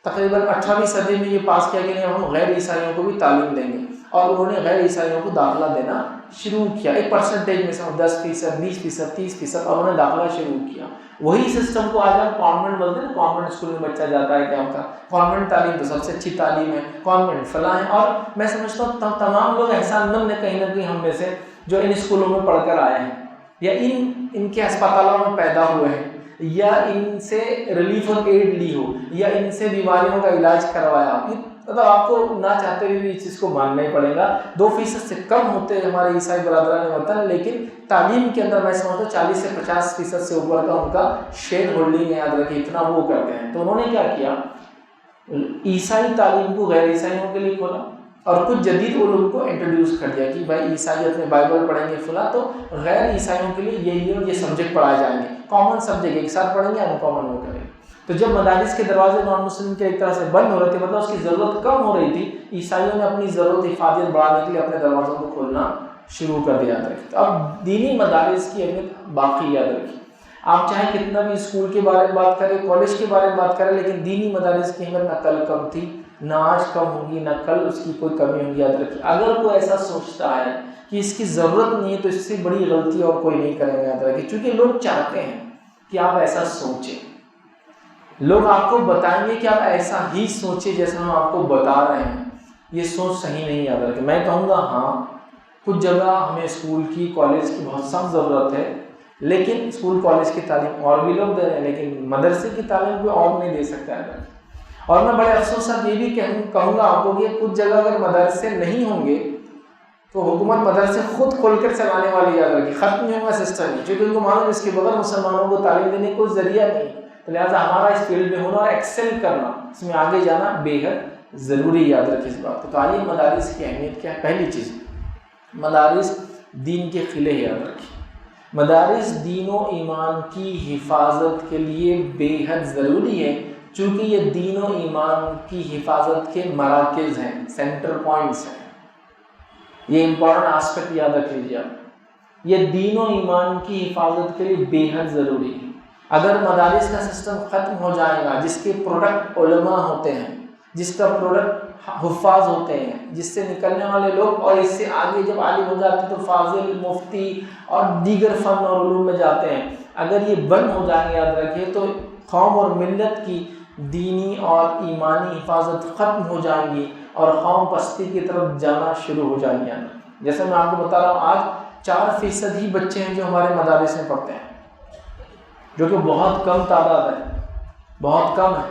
تقریباً 18ویں صدی میں یہ پاس کیا کہ ہم غیر عیسائیوں کو بھی تعلیم دیں گے، اور انہوں نے غیر عیسائیوں کو داخلہ دینا شروع کیا، ایک پرسنٹیج میں سے 10%، 20%، 30%، اور انہوں نے داخلہ شروع کیا۔ وہی سسٹم کو آج ہم کانوینٹ بولتے ہیں، کانوینٹ اسکول میں بچہ جاتا ہے، کیا ہوتا ہے کانوینٹ تعلیم تو سب سے اچھی تعلیم ہے، کانوینٹ فلاں ہے۔ اور میں سمجھتا ہوں تمام لوگ احسان مند ہیں کہیں نہ کہیں ہم میں سے جو ان اسکولوں میں پڑھ کر آئے ہیں، یا ان کے اسپتالوں میں پیدا ہوئے ہیں، یا ان سے ریلیف اور ایڈ لی ہو، یا ان سے بیماریوں کا علاج کروایا ہو۔ مطلب آپ کو نہ چاہتے ہوئے بھی اس چیز کو ماننا ہی پڑے گا۔ 2% سے کم ہوتے ہیں ہمارے عیسائی برادران وطن، لیکن تعلیم کے اندر میں سمجھتا ہوں 40 سے 50% سے اوپر کا ان کا شیئر ہولڈنگ ہے، یاد رکھیں اتنا وہ کرتے ہیں۔ تو انہوں نے کیا کیا، عیسائی تعلیم کو غیر عیسائیوں کے لیے کھولا، اور کچھ جدید علوم کو انٹروڈیوس کر دیا کہ بھائی عیسائیت میں بائبل پڑھیں گے فلاں، تو غیر عیسائیوں کے لیے یہ سبجیکٹ پڑھائے جائیں گے، کامن سبجیکٹ ایک ساتھ پڑھیں گے، ان کامن وہ کریں گے۔ تو جب مدارس کے دروازے نان مسلم کے ایک طرح سے بند ہو رہے تھے، مطلب اس کی ضرورت کم ہو رہی تھی، عیسائیوں نے اپنی ضرورت حفاظت بڑھانے کے لیے اپنے دروازوں کو کھولنا شروع کر دیا۔ یاد رکھیں اب دینی مدارس کی اہمیت باقی، یاد رکھیں آپ چاہے کتنا بھی اسکول کے بارے میں بات کریں، کالج کے بارے میں بات کریں، لیکن دینی مدارس کی اہمیت نہ کل کم تھی، نہ آج کم ہوگی، نہ کل اس کی کوئی کمی ہوگی۔ یاد رکھیں اگر کوئی ایسا سوچتا ہے کہ اس کی ضرورت نہیں ہے تو اس سے بڑی غلطی اور کوئی نہیں کرے گا۔ یاد رکھیں چونکہ لوگ چاہتے ہیں کہ آپ ایسا سوچیں، لوگ آپ کو بتائیں گے کہ آپ ایسا ہی سوچیں جیسا ہم آپ کو بتا رہے ہیں، یہ سوچ صحیح نہیں۔ یاد رکھیں میں کہوں گا ہاں کچھ جگہ ہمیں اسکول کی کالج کی بہت سخت ضرورت ہے، لیکن اسکول کالج کی تعلیم اور بھی لوگ دے رہے ہیں، لیکن مدرسے کی تعلیم کوئی اور نہیں دے سکتا ہے۔ اور میں بڑے افسوس سے یہ بھی کہوں گا آپ کو کہ کچھ جگہ اگر مدرسے نہیں ہوں گے تو حکومت مدرسے خود کھول کر چلانے والی، یاد رکھیں ختم نہیں ہوگا سسٹم، کیونکہ ان کو معلوم اس کے بغیر مسلمانوں کو تعلیم دینے کا کوئی ذریعہ نہیں، تو لہٰذا ہمارا اس فیلڈ میں ہونا اور ایکسل کرنا، اس میں آگے جانا بے حد ضروری۔ یاد رکھیں اس بات کو۔ تو آئیے مدارس کی اہمیت کیا ہے۔ پہلی چیز مدارس دین کے قلعے، یاد رکھیں مدارس دین و ایمان کی حفاظت کے لیے بے حد ضروری ہے، چونکہ یہ دین و ایمان کی حفاظت کے مراکز ہیں، سینٹر پوائنٹس ہیں۔ یہ امپورٹنٹ آسپیکٹ یاد رکھ لیجیے آپ، یہ دین و ایمان کی حفاظت کے لیے بے حد ضروری ہے۔ اگر مدارس کا سسٹم ختم ہو جائے گا، جس کے پروڈکٹ علماء ہوتے ہیں، جس کا پروڈکٹ حفاظ ہوتے ہیں، جس سے نکلنے والے لوگ، اور اس سے آگے جب عالم ہو جاتے ہیں تو فاضل، مفتی اور دیگر فن اور علوم میں جاتے ہیں، اگر یہ بند ہو جائیں گے، یاد رکھیے تو قوم اور ملت کی دینی اور ایمانی حفاظت ختم ہو جائیں گی، اور قوم پستی کی طرف جانا شروع ہو جائیں گے۔ جیسے میں آپ کو بتا رہا ہوں آج 4% ہی بچے ہیں جو ہمارے مدارس میں پڑھتے ہیں، جو کہ بہت کم تعداد ہے، بہت کم ہے۔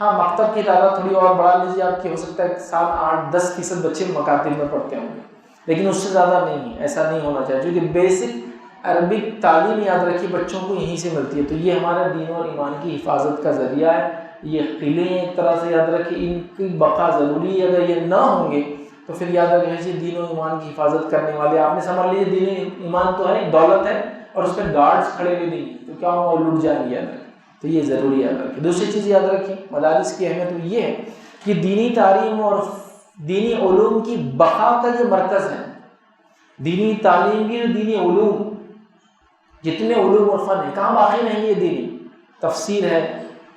ہاں مکتب کی تعداد تھوڑی اور بڑھا لیجیے آپ کی، ہو سکتا ہے 7، 8، 10% بچے مکاتب میں پڑھتے ہوں گے، لیکن اس سے زیادہ نہیں ہے، ایسا نہیں ہونا چاہیے، کیونکہ بیسک عربک تعلیم یاد رکھیے بچوں کو یہیں سے ملتی ہے۔ تو یہ ہمارا دین اور ایمان کی حفاظت کا ذریعہ ہے، یہ قلعے ہیں ایک طرح سے، یاد رکھیے ان کی بقا ضروری ہے۔ اگر یہ نہ ہوں گے تو پھر یاد رکھ لیجیے دین و ایمان کی حفاظت کرنے والے، آپ نے سمجھ لیجیے دین ایمان تو ہے، دولت ہے، اور اس پہ گارڈز کھڑے بھی نہیں تو کیا ہوں گے، لٹ جائیں گے۔ یاد رکھیں تو یہ ضروری یاد رکھیں۔ دوسری چیز یاد رکھیں مدارس کی اہمیت یہ ہے کہ دینی تعلیم اور دینی علوم کی بقا کا یہ مرکز ہے۔ دینی تعلیم کی دینی علوم، جتنے علوم اور فن ہیں کہاں باقی رہیں گے؟ یہ دینی تفسیر ہے،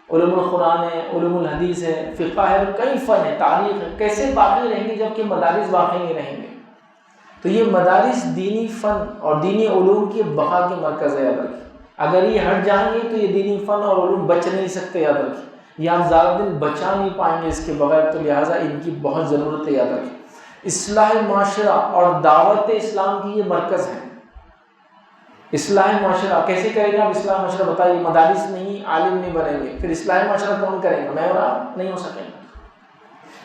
علوم القرآن ہے، علوم الحدیث ہے، فقہ ہے، کئی فن ہے، تاریخ ہے، کیسے باقی رہیں گے جبکہ مدارس باقی نہیں رہیں گے؟ تو یہ مدارس دینی فن اور دینی علوم کی بقا کے مرکز ہے، یاد رکھیں۔ اگر یہ ہٹ جائیں گے تو یہ دینی فن اور علوم بچ نہیں سکتے، یاد رکھیں، یہ آپ زیادہ دن بچا نہیں پائیں گے اس کے بغیر، تو لہٰذا ان کی بہت ضرورت ہے، یاد رکھیں۔ اصلاح معاشرہ اور دعوت اسلام کی یہ مرکز ہے، اصلاح معاشرہ کیسے کریں گے آپ؟ اصلاح معاشرہ بتائیے، مدارس نہیں، عالم نہیں بنیں گے، پھر اصلاح معاشرہ کون کریں گے؟ میں اور آپ نہیں ہو سکیں گے۔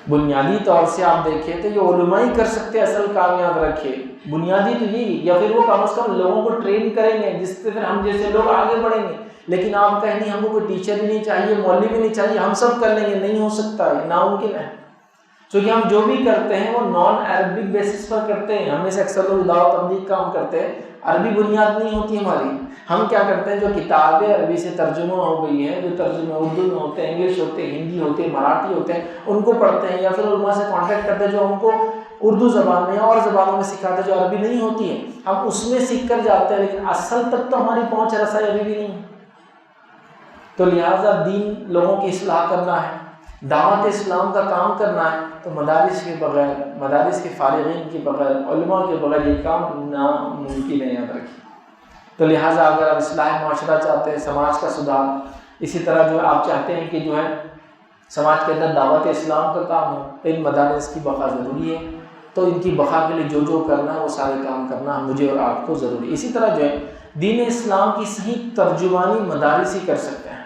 بنیادی طور سے آپ دیکھیں تو یہ علماء ہی کر سکتے ہیں اصل کام، یاد رکھیے بنیادی تو یہی، یا پھر وہ کم از کم لوگوں کو ٹرین کریں گے جس سے پھر ہم جیسے لوگ آگے بڑھیں گے۔ لیکن آپ کہیں نہیں ہم کو کوئی ٹیچر بھی نہیں چاہیے، مولوی بھی نہیں چاہیے، ہم سب کر لیں گے، نہیں ہو سکتا ہے، ناممکن ہے۔ کیونکہ ہم جو بھی کرتے ہیں وہ نان عربک بیسس پر کرتے ہیں، ہمیں سے اکثر لوگ دعوت تبلیغ کام کرتے ہیں، عربی بنیاد نہیں ہوتی ہماری۔ ہم کیا کرتے ہیں، جو کتابیں عربی سے ترجمہ ہو گئی ہیں، جو ترجمے اردو میں ہوتے ہیں، انگلش ہوتے ہیں، ہندی ہوتے ہیں، مراٹھی ہوتے ہیں، ان کو پڑھتے ہیں، یا پھر علماء سے کانٹیکٹ کرتے ہیں جو ہم کو اردو زبان میں اور زبانوں میں سکھاتے ہیں جو عربی نہیں ہوتی ہے، ہم اس میں سیکھ کر جاتے ہیں، لیکن اصل تک تو ہماری پہنچ رسائی ابھی بھی نہیں ہے۔ تو لہٰذا دین لوگوں کی اصلاح کرنا ہے، دعوت اسلام کا کام کرنا ہے، تو مدارس کے بغیر، مدارس کے فارغین کے بغیر، علماء کے بغیر یہ کام ناممکن ہے، یاد رکھیے۔ تو لہٰذا اگر آپ اصلاح معاشرہ چاہتے ہیں، سماج کا سدھار، اسی طرح جو آپ چاہتے ہیں کہ جو ہے سماج کے اندر دعوت اسلام کا کام ہو، تو ان مدارس کی بقا ضروری ہے۔ تو ان کی بقا کے لیے جو کرنا ہے وہ سارے کام کرنا مجھے اور آپ کو ضروری ہے۔ اسی طرح جو ہے دین اسلام کی صحیح ترجمانی مدارس ہی کر سکتے ہیں۔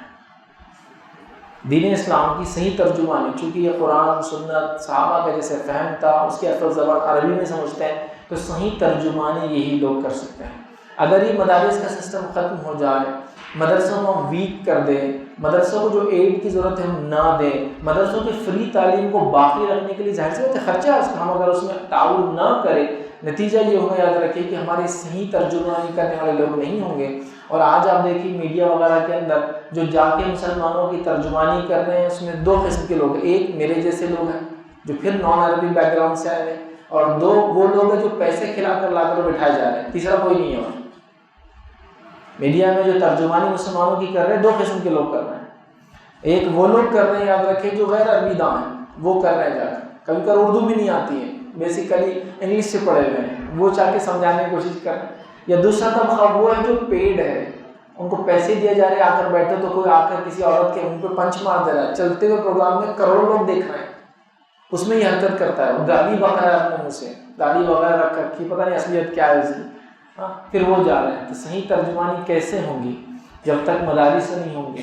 دین اسلام کی صحیح ترجمانی، چونکہ یہ قرآن سنت صحابہ کا جیسے فہم تھا، اس کے اصل زبان عربی میں سمجھتے ہیں، تو صحیح ترجمانی یہی لوگ کر سکتے ہیں۔ اگر یہ مدارس کا سسٹم ختم ہو جائے، مدرسوں کو ہم ویک کر دیں، مدرسوں کو جو ایڈ کی ضرورت ہے ہم نہ دیں، مدرسوں کی فری تعلیم کو باقی رکھنے کے لیے ظاہر سی بات ہے خرچہ ہے اس کا، ہم اگر اس میں تعاون نہ کریں، نتیجہ یہ ہوگا، یاد رکھیے کہ ہمارے صحیح ترجمانی کرنے والے لوگ نہیں ہوں گے۔ اور آج آپ دیکھیے میڈیا وغیرہ کے اندر جو جا کے مسلمانوں کی ترجمانی کر رہے ہیں، اس میں دو قسم کے لوگ ہیں، ایک میرے جیسے لوگ ہیں جو پھر نان عربی بیک گراؤنڈ سے آئے ہیں، اور دو وہ لوگ ہیں جو پیسے کھلا کر لا کر بٹھائے جا رہے ہیں، تیسرا کوئی نہیں ہے۔ میڈیا میں جو ترجمانی مسلمانوں کی کر رہے ہیں، دو قسم کے لوگ کر رہے ہیں، ایک وہ لوگ کر رہے ہیں، یاد رکھیں جو غیر عربی داں ہیں، وہ کر رہے ہیں جا کے، کبھی کبھی اردو بھی نہیں آتی ہے، بیسیکلی انگلش سے پڑھے ہوئے ہیں، وہ چاہ کے سمجھانے کی کوشش کر رہے ہیں۔ یا دوسرا طبقہ وہ ہے جو پیڈ ہے، ان کو پیسے دیے جا رہے ہیں، آ کر بیٹھے تو کوئی آ کر کسی عورت کے ان پہ پنچ مار دے رہا ہے، چلتے ہوئے پروگرام میں کروڑوں لوگ دیکھ رہے ہیں، اس میں یہ حرکت کرتا ہے، وہ گالی بک رہا ہے اپنے منہ سے، داڑھی وغیرہ رکھ کر کی پتہ نہیں اصلیت کیا ہے اس کی، پھر وہ جا رہے ہیں۔ تو صحیح ترجمانی کیسے ہوں گی جب تک مدارس سے نہیں ہوں گے؟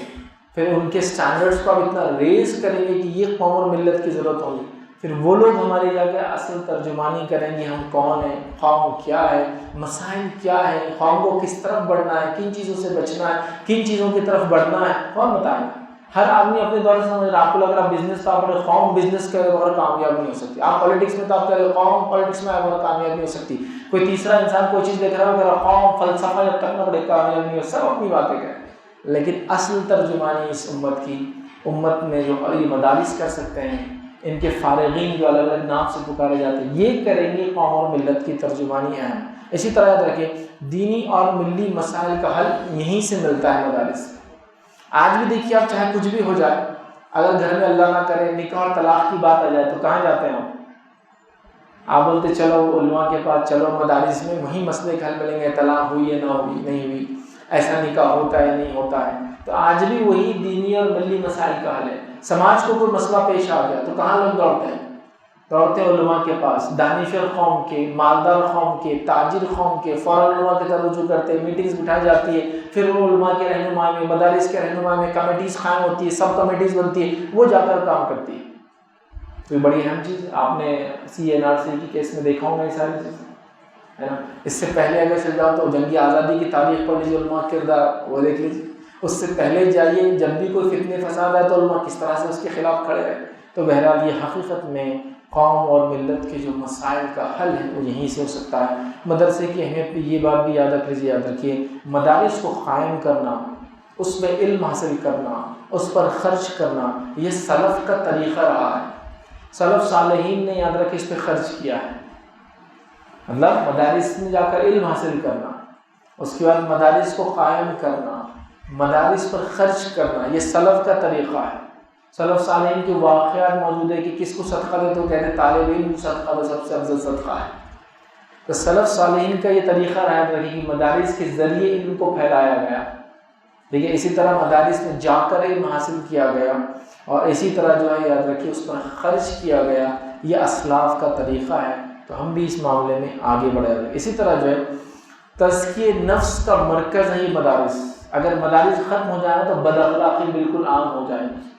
پھر ان کے سٹینڈرڈس کو آپ اتنا ریز کریں گے کہ یہ قوم اور ملت کی ضرورت ہوگی، پھر وہ لوگ ہمارے جا کے اصل ترجمانی کریں گے، ہم کون ہیں، قوم کیا ہے، مسائل کیا ہے، قوم کو کس طرف بڑھنا ہے، کن چیزوں سے بچنا ہے، کن چیزوں کی طرف بڑھنا ہے، کون بتائے؟ ہر آدمی اپنے دور سے سمجھ رہا ہے، آپ کو لگ رہا ہے بزنس تو آپ نے قوم بزنس کرے بغیر کامیاب نہیں ہو سکتی، آپ پالیٹکس میں تو آپ کہہ رہے قوم پالیٹکس میں بغیر کامیاب نہیں ہو سکتی، کوئی تیسرا انسان کوئی چیز دیکھ رہا ہے اگر قوم فلسفہ جب تک نہ بڑے کامیاب نہیں ہو، سب اپنی باتیں کریں، لیکن اصل ترجمانی اس امت کی، امت میں جو یہ مدارس کر سکتے ہیں، ان کے فارغین جو الگ الگ نام سے پکارے جاتے ہیں، یہ کریں گے قوم اور ملت کی ترجمانی اہم۔ اسی طرح یاد رکھیں دینی اور ملی مسائل کا حل یہیں سے ملتا ہے، مدارس سے۔ آج بھی دیکھیے آپ چاہے کچھ بھی ہو جائے، اگر گھر میں اللہ نہ کرے نکاح اور طلاق کی بات آ جائے تو کہاں جاتے ہیں آپ بولتے چلو علماء کے پاس، چلو مدارس میں وہیں مسئلے کے حل ملیں گے، طلاق ہوئی ہے نہ ہوئی، نہیں ہوئی، ایسا نکاح ہوتا ہے نہیں ہوتا ہے۔ تو آج بھی وہی دینی اور ملی مسائل کا حل ہے۔ سماج کو کوئی مسئلہ پیش آ گیا تو کہاں لوگ دوڑتے ہیں؟ دوڑتے ہیں علماء کے پاس، دانشور قوم کے، مالدار قوم کے، تاجر قوم کے، فوراً علماء کی طرف رجوع کرتے ہیں، میٹنگز بٹھائی جاتی ہے، پھر وہ علماء کے رہنمائی میں، مدارس کے رہنمائی میں کمیٹیز قائم ہوتی ہے، سب کمیٹیز بنتی ہے، وہ جا کر کام کرتی ہے۔ تو یہ بڑی اہم چیز ہے، آپ نے CNRC کی کیس میں دیکھا ہوگا یہ ساری چیزیں، ہے نا۔ اس سے پہلے اگر چل جاؤ تو جنگی آزادی کی تاریخ پڑھ لیجیے، علماء کردار وہ دیکھ لیجیے، اس سے پہلے جائیے جب بھی کوئی فتنے فساد ہے تو علماء کس طرح سے اس کے خلاف کھڑے رہے۔ تو بہرحال یہ حقیقت میں قوم اور ملت کے جو مسائل کا حل ہے وہ یہیں سے ہو سکتا ہے۔ مدرسے کی اہمیت پہ یہ بات بھی یاد رکھ لیجیے، یاد رکھیے مدارس کو قائم کرنا، اس میں علم حاصل کرنا، اس پر خرچ کرنا، یہ سلف کا طریقہ رہا ہے۔ سلف صالحین نے یاد رکھے اس پہ خرچ کیا ہے، مطلب مدارس میں جا کر علم حاصل کرنا، اس کے بعد مدارس کو قائم کرنا، مدارس پر خرچ کرنا، یہ سلف کا طریقہ ہے۔ سلف صالحین کے واقعات موجود ہے کہ کس کو صدقہ دے تو کہتے ہیں طالب علم صدقہ تو سب سے افضل صدقہ ہے۔ تو سلف صالحین کا یہ طریقہ رہا ہے کہ مدارس کے ذریعے علم کو پھیلایا گیا، دیکھیے اسی طرح مدارس میں جا کر علم حاصل کیا گیا، اور اسی طرح جو ہے یاد رکھیے اس پر خرچ کیا گیا، یہ اسلاف کا طریقہ ہے۔ تو ہم بھی اس معاملے میں آگے بڑھے ہوئے۔ اسی طرح جو ہے تزکیہ نفس کا مرکز ہے یہ مدارس. اگر مدارس ختم ہو جائیں تو بد اخلاقی بالکل عام ہو جائے گی.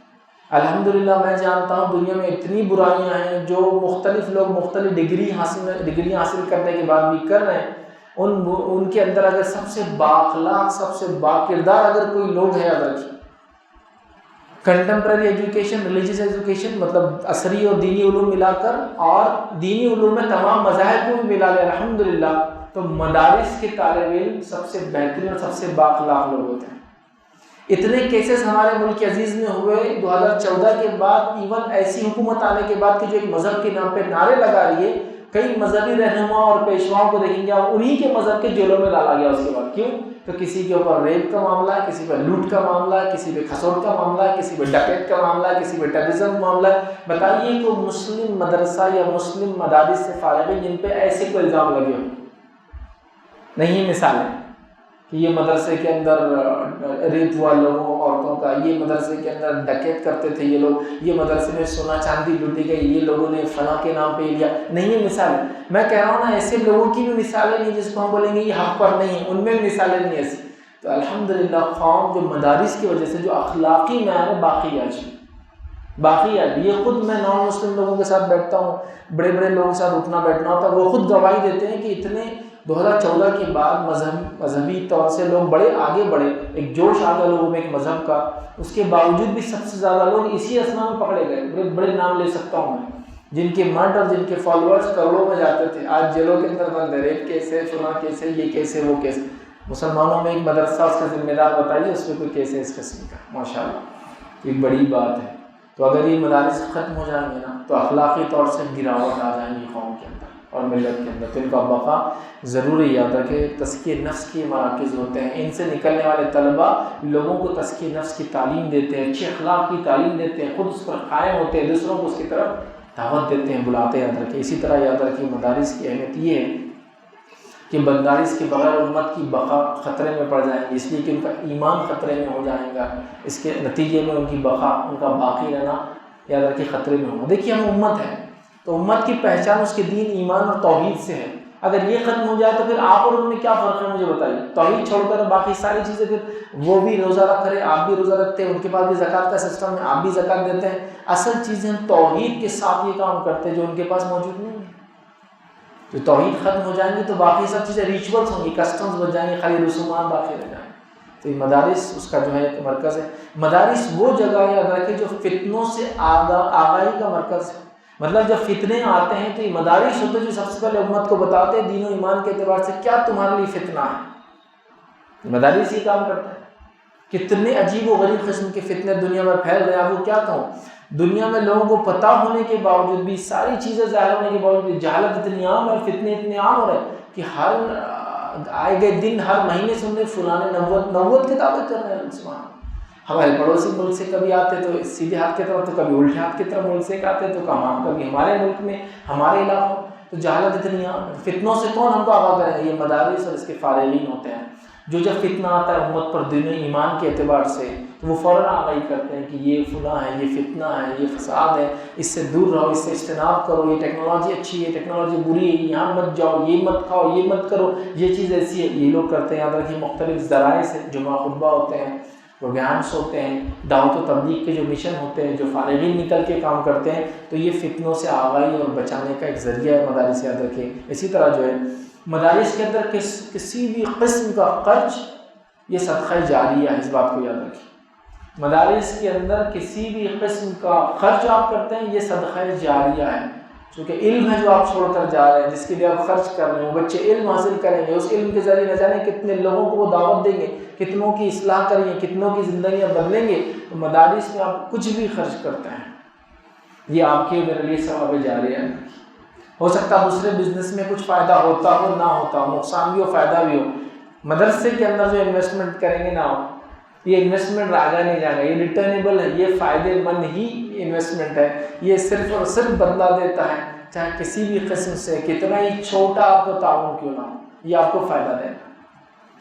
الحمدللہ میں جانتا ہوں دنیا میں اتنی برائیاں ہیں جو مختلف لوگ مختلف ڈگریاں حاصل کرنے کے بعد بھی کر رہے ہیں. ان کے اندر اگر سب سے بااخلاق سب سے باکردار اگر کوئی لوگ ہے، اگر کنٹمپرری ایجوکیشن، ریلیجیس ایجوکیشن مطلب عصری اور دینی علوم ملا کر، اور دینی علوم میں تمام مذاہب کو بھی ملا لے الحمدللہ، تو مدارس کے طالب علم سب سے بہترین اور سب سے بااخلاق لوگ ہوتے ہیں. اتنے کیسز ہمارے ملک عزیز میں ہوئے 2014 کے بعد، ایون ایسی حکومت آنے کے بعد کہ جو ایک مذہب کے نام پہ نعرے لگا رہی ہے. کئی مذہبی رہنما اور پیشواؤں کو دیکھیں گے آپ، انہی کے مذہب کے جیلوں میں ڈالا گیا. اس کے بعد کیوں؟ تو کسی کے اوپر ریپ کا معاملہ ہے، کسی پہ لوٹ کا معاملہ ہے، کسی پہ کھسوٹ کا معاملہ ہے، کسی پہ ڈکیت کا معاملہ ہے، کسی پہ ٹیررزم کا معاملہ ہے. بتائیے کہ مسلم مدرسہ یا مسلم مدارس سے فارغ ہیں جن پہ ایسے کوئی الزام لگے ہو؟ نہیں. مثالیں کہ یہ مدرسے کے اندر ریپ ہوا لوگوں عورتوں کا، یہ مدرسے کے اندر ڈکیت کرتے تھے یہ لوگ، یہ مدرسے میں سونا چاندی لوٹی گئی، یہ لوگوں نے فلاں کے نام پہ لیا. نہیں ہے مثالیں. میں کہہ رہا ہوں نا، ایسے لوگوں کی بھی مثالیں نہیں جس کو ہم بولیں گے یہ حق پر نہیں ہے، ان میں بھی مثالیں نہیں ایسی. تو الحمدللہ قوم جو مدارس کی وجہ سے جو اخلاقی معیار باقی ہے. یہ خود میں نان مسلم لوگوں کے ساتھ بیٹھتا ہوں، بڑے بڑے لوگوں کے ساتھ اٹھنا بیٹھنا ہوتا ہے، وہ خود گواہی دیتے ہیں کہ اتنے 2014 کے بعد مذہبی طور سے لوگ بڑے آگے بڑھے، ایک جوش آ گیا لوگوں میں ایک مذہب کا. اس کے باوجود بھی سب سے زیادہ لوگ اسی اسنا میں پکڑے گئے. بڑے بڑے نام لے سکتا ہوں میں، جن کے مرد اور جن کے فالوورز کروڑوں میں جاتے تھے، آج جیلوں کے اندر بند ہے. ریپ کیس ہے، فلاں کیس ہے، یہ کیس ہے، وہ کیس. مسلمانوں میں ایک مدرسہ، اس کا ذمہ دار بتائیے اس میں کوئی کیس ہے اس قسم کا؟ ماشاءاللہ ایک بڑی بات ہے. تو اگر یہ مدارس ختم ہو جائیں گے نا تو اخلاقی طور سے گراوٹ آ جائیں گی قوم کے اندر اور ملت کے اندر. تو ان کا بقا ضروری یاد رکھے. تزکیہ نفس کے مراکز ہوتے ہیں، ان سے نکلنے والے طلباء لوگوں کو تزکیہ نفس کی تعلیم دیتے ہیں، اچھے اخلاق کی تعلیم دیتے ہیں، خود اس پر قائم ہوتے ہیں، دوسروں کو اس کی طرف دعوت دیتے ہیں، بلاتے ہیں. یاد رکھے. اسی طرح یاد رکھیے مدارس کی اہمیت یہ ہے کہ مدارس کے بغیر امت کی بقا خطرے میں پڑ جائیں گی، اس لیے کہ ان کا ایمان خطرے میں ہو جائے گا. اس کے نتیجے میں ان کی بقا، ان کا باقی رہنا یاد رکھیے خطرے میں ہوگا. دیکھیے ہم امت ہیں تو امت کی پہچان اس کے دین، ایمان اور توحید سے ہے. اگر یہ ختم ہو جائے تو پھر آپ اور ان میں کیا فرق ہے مجھے بتائیے؟ توحید چھوڑ کر باقی ساری چیزیں، پھر وہ بھی روزہ رکھ رہے، آپ بھی روزہ رکھتے ہیں، ان کے پاس بھی زکوٰۃ کا سسٹم ہے، آپ بھی زکوٰۃ دیتے ہیں. اصل چیزیں ہم توحید کے ساتھ یہ کام کرتے ہیں جو ان کے پاس موجود نہیں ہے. تو توحید ختم ہو جائیں گی تو باقی سب چیزیں ریچولس ہوں گی، کسٹمز بن جائیں گے، خالی رسومات باقی رہ جائیں گے. تو یہ مدارس اس کا جو ہے ایک مرکز ہے. مدارس وہ جگہ یاد رکھے جو فتنوں سے آگاہی کا مرکز ہے. مطلب جب فتنے آتے ہیں تو یہ مدارس ہوتے ہیں جو سب سے پہلے امت کو بتاتے ہیں دین و ایمان کے اعتبار سے کیا تمہارے لیے فتنہ ہے. مدارس یہ کام کرتے ہیں. کتنے عجیب و غریب قسم کے فتنے دنیا میں پھیل رہے ہیں. آپ کو کیا کہوں، دنیا میں لوگوں کو پتہ ہونے کے باوجود بھی، ساری چیزیں ظاہر ہونے کے باوجود بھی جہالت اتنی عام ہے اور فتنے اتنے عام ہو رہے ہیں کہ ہر آئے گئے دن، ہر مہینے سننے فلاں نبوت کی دعوت کر رہے ہیں. ہمارے پڑوسی ملک سے کبھی آتے تو سیدھے ہاتھ کی طرف، تو کبھی الٹے ہاتھ کی طرف ملک سے آتے تو کبھی ہمارے ملک میں، ہمارے علاقوں. تو جہالت اتنی عام ہے. فتنوں سے کون ہم کو آگاہ کریں گے؟ یہ مدارس اور اس کے فارغین ہوتے ہیں جو جب فتنہ آتا ہے امت پر دین و ایمان کے اعتبار سے تو وہ فوراً آگاہی کرتے ہیں کہ یہ فلاں ہے، یہ فتنہ ہے، یہ فساد ہے، اس سے دور رہو، اس سے اجتناب کرو، یہ ٹیکنالوجی اچھی ہے، ٹیکنالوجی بری ہے، یہاں مت جاؤ، یہ مت کھاؤ، یہ مت کرو، یہ چیز ایسی ہے. یہ لوگ کرتے ہیں. یاد رکھیے مختلف ذرائع سے جمعہ خطبہ ہوتے ہیں، پروگرامس ہوتے ہیں، دعوت و تبلیغ کے جو مشن ہوتے ہیں، جو فارغین نکل کے کام کرتے ہیں، تو یہ فتنوں سے آگاہی اور بچانے کا ایک ذریعہ ہے مدارس. یاد رکھیں. اسی طرح جو ہے مدارس کے اندر کسی بھی قسم کا خرچ یہ صدقہ جاریہ ہے. اس بات کو یاد رکھیں. مدارس کے اندر کسی بھی قسم کا خرچ آپ کرتے ہیں یہ صدقہ جاریہ ہے. چونکہ علم ہے جو آپ چھوڑ کر جا رہے ہیں، جس کے لیے آپ خرچ کر رہے ہیں، وہ بچے علم حاصل کریں گے، اس علم کے ذریعے نہ جانے کتنے لوگوں کو وہ دعوت دیں گے، کتنوں کی اصلاح کریں گے، کتنوں کی زندگیاں بدلیں گے. تو مدارس میں آپ کچھ بھی خرچ کرتے ہیں یہ آپ کے میرے لیے ثواب جاریہ ہے. ہو سکتا ہے دوسرے بزنس میں کچھ فائدہ ہوتا ہو، نہ ہوتا ہو، نقصان بھی ہو، فائدہ بھی ہو. مدرسے کے اندر جو انویسٹمنٹ کریں گے نا آپ، یہ انویسٹمنٹ آگا نہیں جائے گا، یہ ریٹرنیبل ہے، یہ فائدے مند ہی انویسٹمنٹ ہے. یہ صرف اور صرف بدلہ دیتا ہے، چاہے کسی بھی قسم سے کتنا ہی چھوٹا آپ کو تعاون کیوں نہ ہو، یہ آپ کو فائدہ دے گا.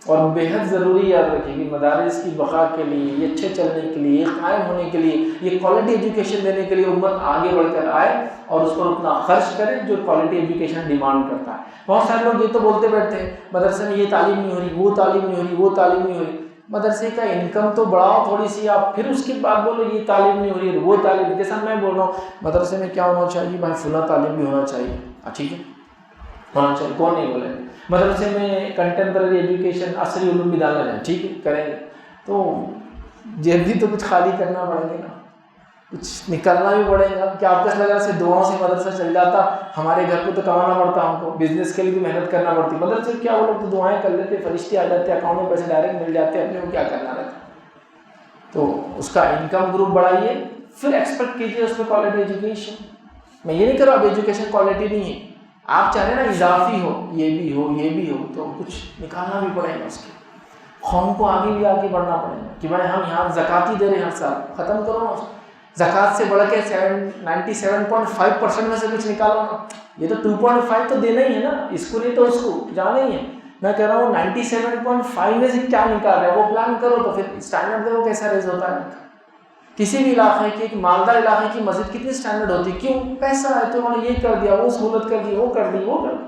اور بےحد ضروری یاد رکھیے کہ مدارس کی بقا کے لیے، یہ اچھے چلنے کے لیے، یہ قائم ہونے کے لیے، یہ کوالٹی ایجوکیشن دینے کے لیے امت آگے بڑھ کر آئے اور اس پر اتنا خرچ کرے جو کوالٹی ایجوکیشن ڈیمانڈ کرتا ہے۔ بہت سارے لوگ یہ تو بولتے بیٹھتے ہیں مدرسے میں یہ تعلیم نہیں ہو رہی، وہ تعلیم نہیں ہو رہی، وہ تعلیم نہیں ہو رہی۔ مدرسے کا انکم تو بڑھاؤ تھوڑی سی آپ، پھر اس کے بعد بولو یہ تعلیم نہیں ہو رہی ہے، وہ تعلیم۔ جیسا میں بول رہا ہوں مدرسے میں کیا ہونا چاہیے بھائی، فلاں تعلیم بھی ہونا چاہیے، ٹھیک ہے ہونا چاہیے، کون نہیں بولے۔ مدرسے میں کنٹمپرری ایجوکیشن، عصری علوم بھی ڈالنا جائے، ٹھیک ہے کریں گے، تو جیب بھی تو کچھ خالی کرنا پڑے گا نا، کچھ نکلنا بھی پڑے گا۔ کہ آپ کو لگا سے دعاؤں سے مدرسہ چل جاتا، ہمارے گھر کو تو کمانا پڑتا، ہم کو بزنس کے لیے بھی محنت کرنا پڑتی۔ مدرسے کیا وہ لوگ تو دعائیں کر لیتے، فرشتے آ جاتے، اکاؤنٹ میں پیسے ڈائریکٹ مل جاتے، اپنے کو کیا کرنا رہتا۔ تو اس کا انکم گروپ بڑھائیے، پھر ایکسپیکٹ کیجیے اس میں کوالٹی ایجوکیشن۔ میں یہ نہیں کر رہا اب ایجوکیشن کوالٹی نہیں ہے، آپ چاہ رہے ہیں نا اضافی ہو، یہ بھی ہو یہ بھی ہو، تو کچھ نکالنا بھی پڑے گا اس کے۔ قوم کو آگے بھی آگے بڑھنا پڑے گا کہ بھائی ہم یہاں زکوٰۃ ہی دے رہے ہیں ہر سال، ختم کرو نا زکوٰۃ سے بڑھ کے 97.5% میں سے کچھ نکالو نا۔ یہ تو 2.5 تو دینا ہی ہے نا، اس کو نہیں تو اس کو جانا ہی ہے۔ میں کہہ رہا ہوں 97.5 میں سے کیا نکال رہا ہے وہ پلان کرو، تو پھر اسٹینڈرڈ دیکھو کیسا ریز ہوتا ہے۔ کسی بھی علاقے کی، ایک مالدار علاقے کی مسجد کتنی اسٹینڈرڈ ہوتی ہے، کیوں؟ پیسہ ہے تو انہوں نے یہ کر دیا، وہ سہولت کر دی، وہ کر دی، وہ کر دی،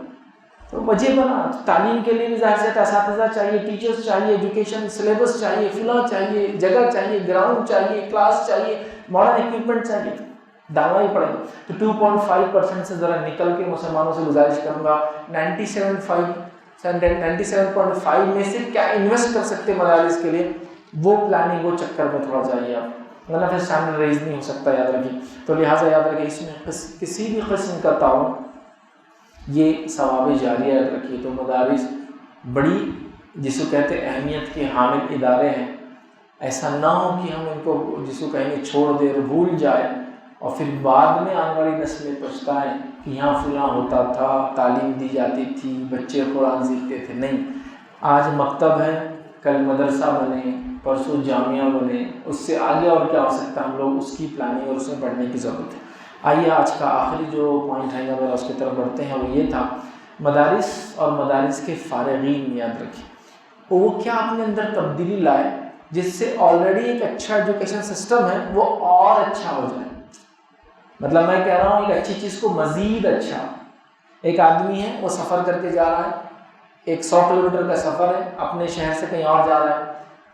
تو وجہ بنا۔ تعلیم کے لیے بھی ظاہر سے اساتذہ چاہیے، ٹیچرز چاہیے، ایجوکیشن سلیبس چاہیے، فلاں چاہیے، جگہ چاہیے، گراؤنڈ چاہیے، کلاس چاہیے، ماڈرن اکوپمنٹ چاہیے، ڈالنا ہی پڑے گا۔ تو 2.5% سے ذرا نکل کے مسلمانوں سے گزارش کروں گا 97.5 میں سے کیا انویسٹ کر سکتے مدارس کے لیے، وہ پلاننگ، وہ چکر میں تھوڑا جائیے آپ، ورنہ پھر اسٹینڈرڈ ریز نہیں ہو سکتا، یاد رکھیے۔ تو لہٰذا یاد رکھیے اس میں کسی بھی قسم کا تعاون یہ ثواب جاریہ یاد رکھیے۔ تو مدارس بڑی جس کو کہتے اہمیت کے حامل ادارے ہیں، ایسا نہ ہو کہ ہم ان کو جس کو کہیں گے چھوڑ دے، بھول جائے، اور پھر بعد میں آنے والی نسلیں پچھتائیں کہ یہاں فلاں ہوتا تھا، تعلیم دی جاتی تھی، بچے قرآن سیکھتے تھے۔ نہیں، آج مکتب ہے، کل مدرسہ بنے، پرسوں جامعہ بنے، اس سے آگے اور کیا ہو سکتا ہے، ہم لوگ اس کی پلاننگ اور اس میں بڑھنے کی ضرورت ہے۔ آئیے آج کا آخری جو پوائنٹ ہے اگر اس کی طرف بڑھتے ہیں، وہ یہ تھا مدارس اور مدارس کے فارغین یاد رکھیں وہ کیا اپنے اندر تبدیلی لائے جس سے آلریڈی ایک اچھا ایجوکیشن سسٹم ہے وہ اور اچھا ہو جائے۔ مطلب میں کہہ رہا ہوں ایک اچھی چیز کو مزید اچھا۔ ایک آدمی ہے وہ سفر کر کے جا رہا ہے، 100 کلومیٹر کا سفر ہے، اپنے شہر سے کہیں اور جا رہا ہے،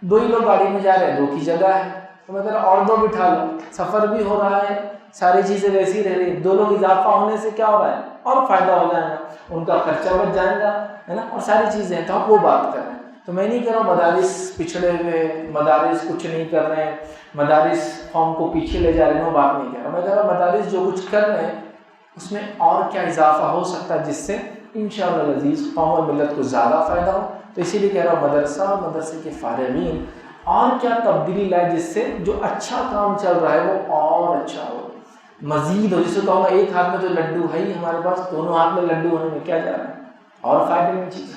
2 ہی لوگ گاڑی میں جا رہے ہیں، 2 کی جگہ ہے، تو میں کہہ رہا اور 2 بٹھا لو، سفر بھی ہو رہا ہے، ساری چیزیں ویسی رہ رہی ہیں، 2 لوگ اضافہ ہونے سے کیا ہو رہا ہے اور فائدہ ہو جائے گا، ان کا خرچہ بچ جائے گا، ہے نا، اور ساری چیزیں ہیں۔ تو ہم وہ بات کر رہے ہیں۔ تو میں نہیں کہہ رہا ہوں مدارس پچھڑے ہوئے، مدارس کچھ نہیں کر رہے ہیں، مدارس قوم کو پیچھے لے جا رہے ہیں، وہ بات نہیں کہہ رہا۔ میں کہہ رہا ہوں مدارس جو کچھ کر رہے ہیں اس میں اور کیا اضافہ ہو سکتا ہے جس سے انشاءاللہ العزیز قوم اور ملت کو زیادہ فائدہ ہو۔ تو اسی لیے کہہ رہا ہوں مدرسہ اور مدرسے کے فارغین اور کیا تبدیلی لائے جس سے جو اچھا کام چل رہا ہے وہ اور اچھا ہو، مزید ہو۔ جسے کہوں گا ایک ہاتھ میں تو لڈو ہے ہی ہمارے پاس، دونوں ہاتھ میں لڈو ہونے میں کیا جا رہا ہے، اور فائدے میں چیز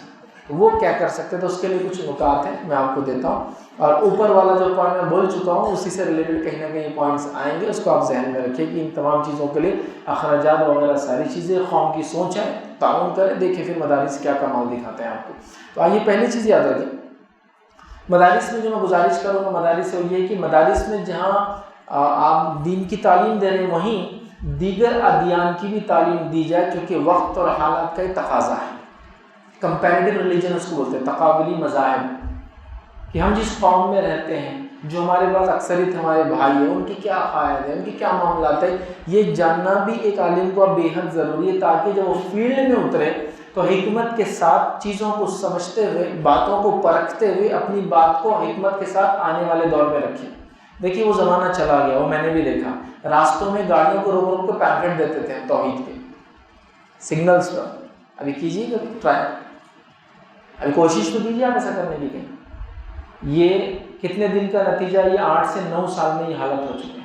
وہ کیا کر سکتے ہیں۔ تو اس کے لیے کچھ نکات ہیں میں آپ کو دیتا ہوں، اور اوپر والا جو پوائنٹ میں بول چکا ہوں اسی سے ریلیٹڈ کہیں نہ کہیں پوائنٹس آئیں گے، اس کو آپ ذہن میں رکھیں کہ ان تمام چیزوں کے لیے اخراجات وغیرہ ساری چیزیں قوم کی سوچ ہے، تعاون کریں، دیکھیں پھر مدارس کیا کمال دکھاتے ہیں آپ کو۔ تو آئیے پہلی چیز یاد رکھیں، مدارس میں جو میں گزارش کروں گا مدارس سے یہ ہے کہ مدارس میں جہاں آپ دین کی تعلیم دے رہے ہیں وہیں دیگر ادیان کی بھی تعلیم دی جائے، کیونکہ وقت اور حالات کا یہ تقاضا ہے۔ کمپیریٹیو ریلیجن اس کو بولتے ہیں، تقابلی مذاہب، کہ ہم جس قوم میں رہتے ہیں، جو ہمارے پاس اکثریت ہمارے بھائی ہیں، ان کی کیا عقائد ہیں، ان کی کیا معاملات ہیں، یہ جاننا بھی ایک عالم کو بے حد ضروری ہے، تاکہ جب وہ فیلڈ میں اترے تو حکمت کے ساتھ چیزوں کو سمجھتے ہوئے، باتوں کو پرکھتے ہوئے اپنی بات کو حکمت کے ساتھ آنے والے دور میں رکھیں۔ دیکھیے وہ زمانہ چلا گیا، وہ میں نے بھی دیکھا، راستوں میں گاڑیوں کو روک روک کے پیمفلیٹ دیتے تھے توحید کے، سگنلز پر۔ ابھی کیجیے گا ٹرائی، ابھی کوشش تو کیجیے آپ ایسا کرنے کی۔ کہیں یہ کتنے دن کا نتیجہ، یہ 8 سے 9 سال میں یہ حالت ہو چکے ہیں۔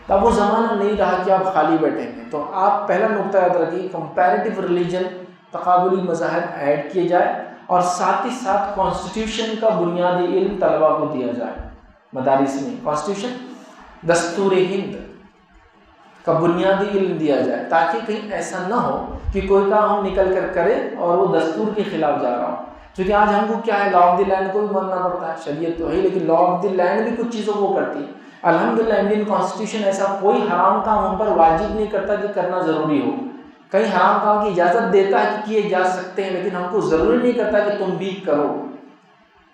تب وہ زمانہ نہیں رہا کہ آپ خالی بیٹھیں گے۔ تو آپ پہلا نقطہ یاد رکھیے، کمپیریٹیو ریلیجن، تقابلی مذاہب ایڈ کیے جائے، اور ساتھ ہی ساتھ کانسٹیٹیوشن کا بنیادی علم طلباء کو دیا جائے مدارس میں۔ کانسٹیٹیوشن، دستور ہند کا بنیادی علم دیا جائے، تاکہ کہیں ایسا نہ ہو کہ کوئی کام ہم نکل کر کرے اور وہ دستور کے خلاف جا رہا ہو۔ چونکہ آج ہم کو کیا ہے، لا آف دی لینڈ کو بھی ماننا پڑتا ہے، شریعت تو ہے ہی، لیکن لا آف دی لینڈ بھی کچھ چیزوں کو کرتی ہے۔ الحمدللہ انڈین کانسٹیٹیوشن ایسا کوئی حرام کام ہم پر واجب نہیں کرتا کہ کرنا ضروری ہو، کئی حرام کام کی اجازت دیتا ہے کہ کیے جا سکتے ہیں، لیکن ہم کو ضروری نہیں کرتا کہ تم بھی کرو۔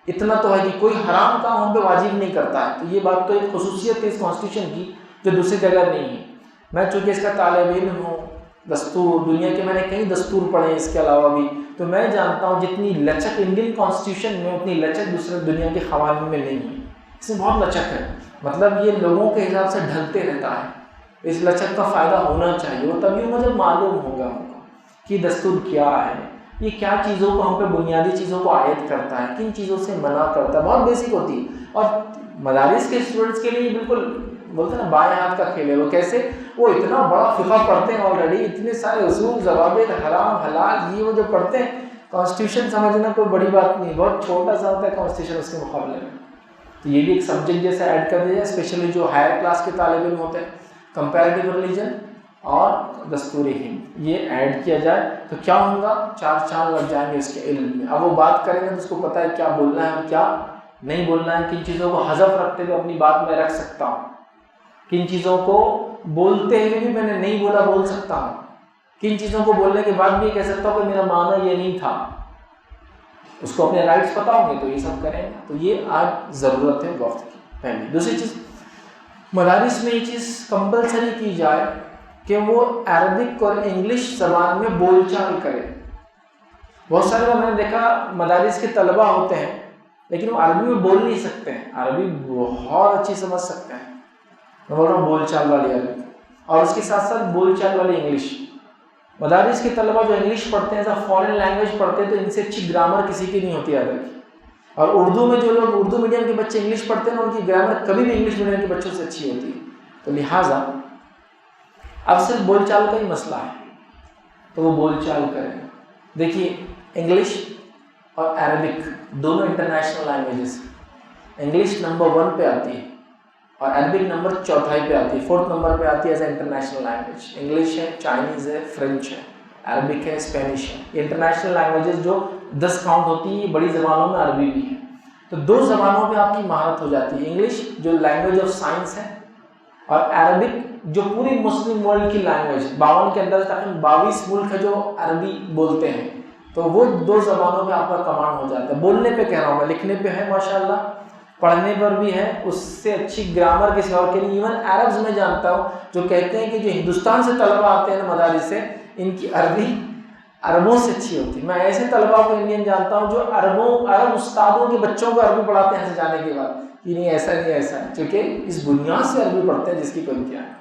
اتنا تو ہے کہ کوئی حرام کام ہم پہ واجب نہیں کرتا ہے، تو یہ بات تو ایک خصوصیت ہے اس کانسٹیٹیوشن کی جو دوسری جگہ نہیں ہے۔ میں چونکہ اس کا طالب علم ہوں، دستور دنیا کے میں نے کئی دستور پڑھے ہیں اس کے علاوہ بھی، تو میں جانتا ہوں جتنی لچک انڈین کانسٹیٹیوشن میں اتنی لچک دوسرے دنیا کے قوانین میں نہیں ہے۔ اس میں بہت لچک ہے، مطلب یہ لوگوں کے حساب سے ڈھلتے رہتا ہے۔ اس لچک کا فائدہ ہونا چاہیے، وہ تبھی مجھے معلوم ہوگا ہم کو کہ دستور کیا ہے، یہ کیا چیزوں کو ہم پہ بنیادی چیزوں کو عائد کرتا ہے، کن چیزوں سے منع کرتا ہے، بہت بیسک ہوتی ہے۔ اور مدارس کے اسٹوڈنٹس کے لیے بالکل بولتے ہیں نا بائیں ہاتھ کا کھیل ہے، وہ کیسے، وہ اتنا بڑا فقہ پڑھتے ہیں آلریڈی، اتنے سارے اصول، ضوابط، حرام حلال، یہ وہ جو پڑھتے ہیں، کانسٹیٹیوشن سمجھنا کوئی بڑی بات نہیں، بہت چھوٹا سا ہوتا ہے کانسٹیٹیوشن اس کے مقابلے میں۔ تو یہ بھی ایک سبجیکٹ جیسے ایڈ کر دیا جائے، اسپیشلی جو ہائر کلاس کے طالب علم ہوتے ہیں، کمپیریٹیو ریلیجن اور دستور ہند، یہ ایڈ کیا جائے تو کیا ہوگا، 4 چاند لگ جائیں گے اس کے علم میں۔ اب وہ بات کریں گے تو اس کو پتہ ہے کیا بولنا ہے اور کیا نہیں بولنا ہے، کن چیزوں کو حذف رکھتے ہوئے اپنی بات میں رکھ سکتا ہوں، کن چیزوں کو بولتے ہوئے بھی میں نے نہیں بولا بول سکتا ہوں، کن چیزوں کو بولنے کے بعد بھی یہ کہہ سکتا ہوں کہ میرا معنی یہ نہیں تھا، اس کو اپنے رائٹس پتہ ہوں گے تو یہ سب کریں گے۔ تو یہ آج ضرورت ہے وقت کی، پہلی۔ دوسری چیز، مدارس میں یہ چیز کمپلسری کی جائے کہ وہ عربک اور انگلش زبان میں بول چال کرے۔ بہت سارے لوگ میں نے دیکھا مدارس کے طلبہ ہوتے ہیں لیکن وہ عربی میں بول نہیں سکتے ہیں، عربی بہت اچھی سمجھ سکتے ہیں، میں بول رہا ہوں بول چال والی عربی، اور اس کے ساتھ ساتھ بول چال والی انگلش۔ مدارس کے طلبہ جو انگلش پڑھتے ہیں، ایسا فارن لینگویج پڑھتے ہیں، تو ان سے اچھی گرامر کسی کی نہیں ہوتی عربی کی۔ اور اردو میں جو لوگ اردو میڈیم کے بچے انگلش پڑھتے ہیں نا، ان کی گرامر کبھی بھی انگلش میڈیم کے بچوں سے اچھی ہوتی ہے۔ تو لہٰذا اب صرف بول چال کا ہی مسئلہ ہے، تو وہ بول چال کریں۔ دیکھیے انگلش اور عربک دونوں انٹرنیشنل لینگویجز، انگلش نمبر 1 پہ آتی ہے اور عربک نمبر 4 پہ آتی ہے، 4 نمبر پہ آتی ہے as a international language. English ہے، چائنیز ہے، فرینچ ہے، عربک ہے، اسپینش ہے، یہ انٹرنیشنل لینگویجز جو 10 کاؤنٹ ہوتی ہے، بڑی زبانوں میں عربی بھی ہے۔ تو 2 زبانوں پہ آپ کی مہارت ہو جاتی ہے، انگلش جو لینگویج آف سائنس ہے، اور عربک جو پوری مسلم ورلڈ کی لینگویج، 52 کے اندر تقریباً 22 ملک ہے جو عربی بولتے ہیں، تو وہ 2 زبانوں پہ آپ کا کمانڈ ہو جاتا ہے۔ بولنے پہ کہہ رہا ہوں میں، لکھنے پہ ہے ماشاءاللہ، پڑھنے پر بھی ہے، اس سے اچھی گرامر کسی اور کے لیے۔ ایون عربز میں جانتا ہوں جو کہتے ہیں کہ جو ہندوستان سے طلبہ آتے ہیں نا مدارس سے، ان کی عربی عربوں سے اچھی ہوتی ہے۔ میں ایسے طلبہ کو انڈین جانتا ہوں جو عرب استادوں کے بچوں کو عربی پڑھاتے ہیں جانے کے بعد، کہ نہیں ایسا نہیں ایسا ہے، چونکہ اس بنیاد سے عربی پڑھتے ہیں جس کی کوئی کیا ہے۔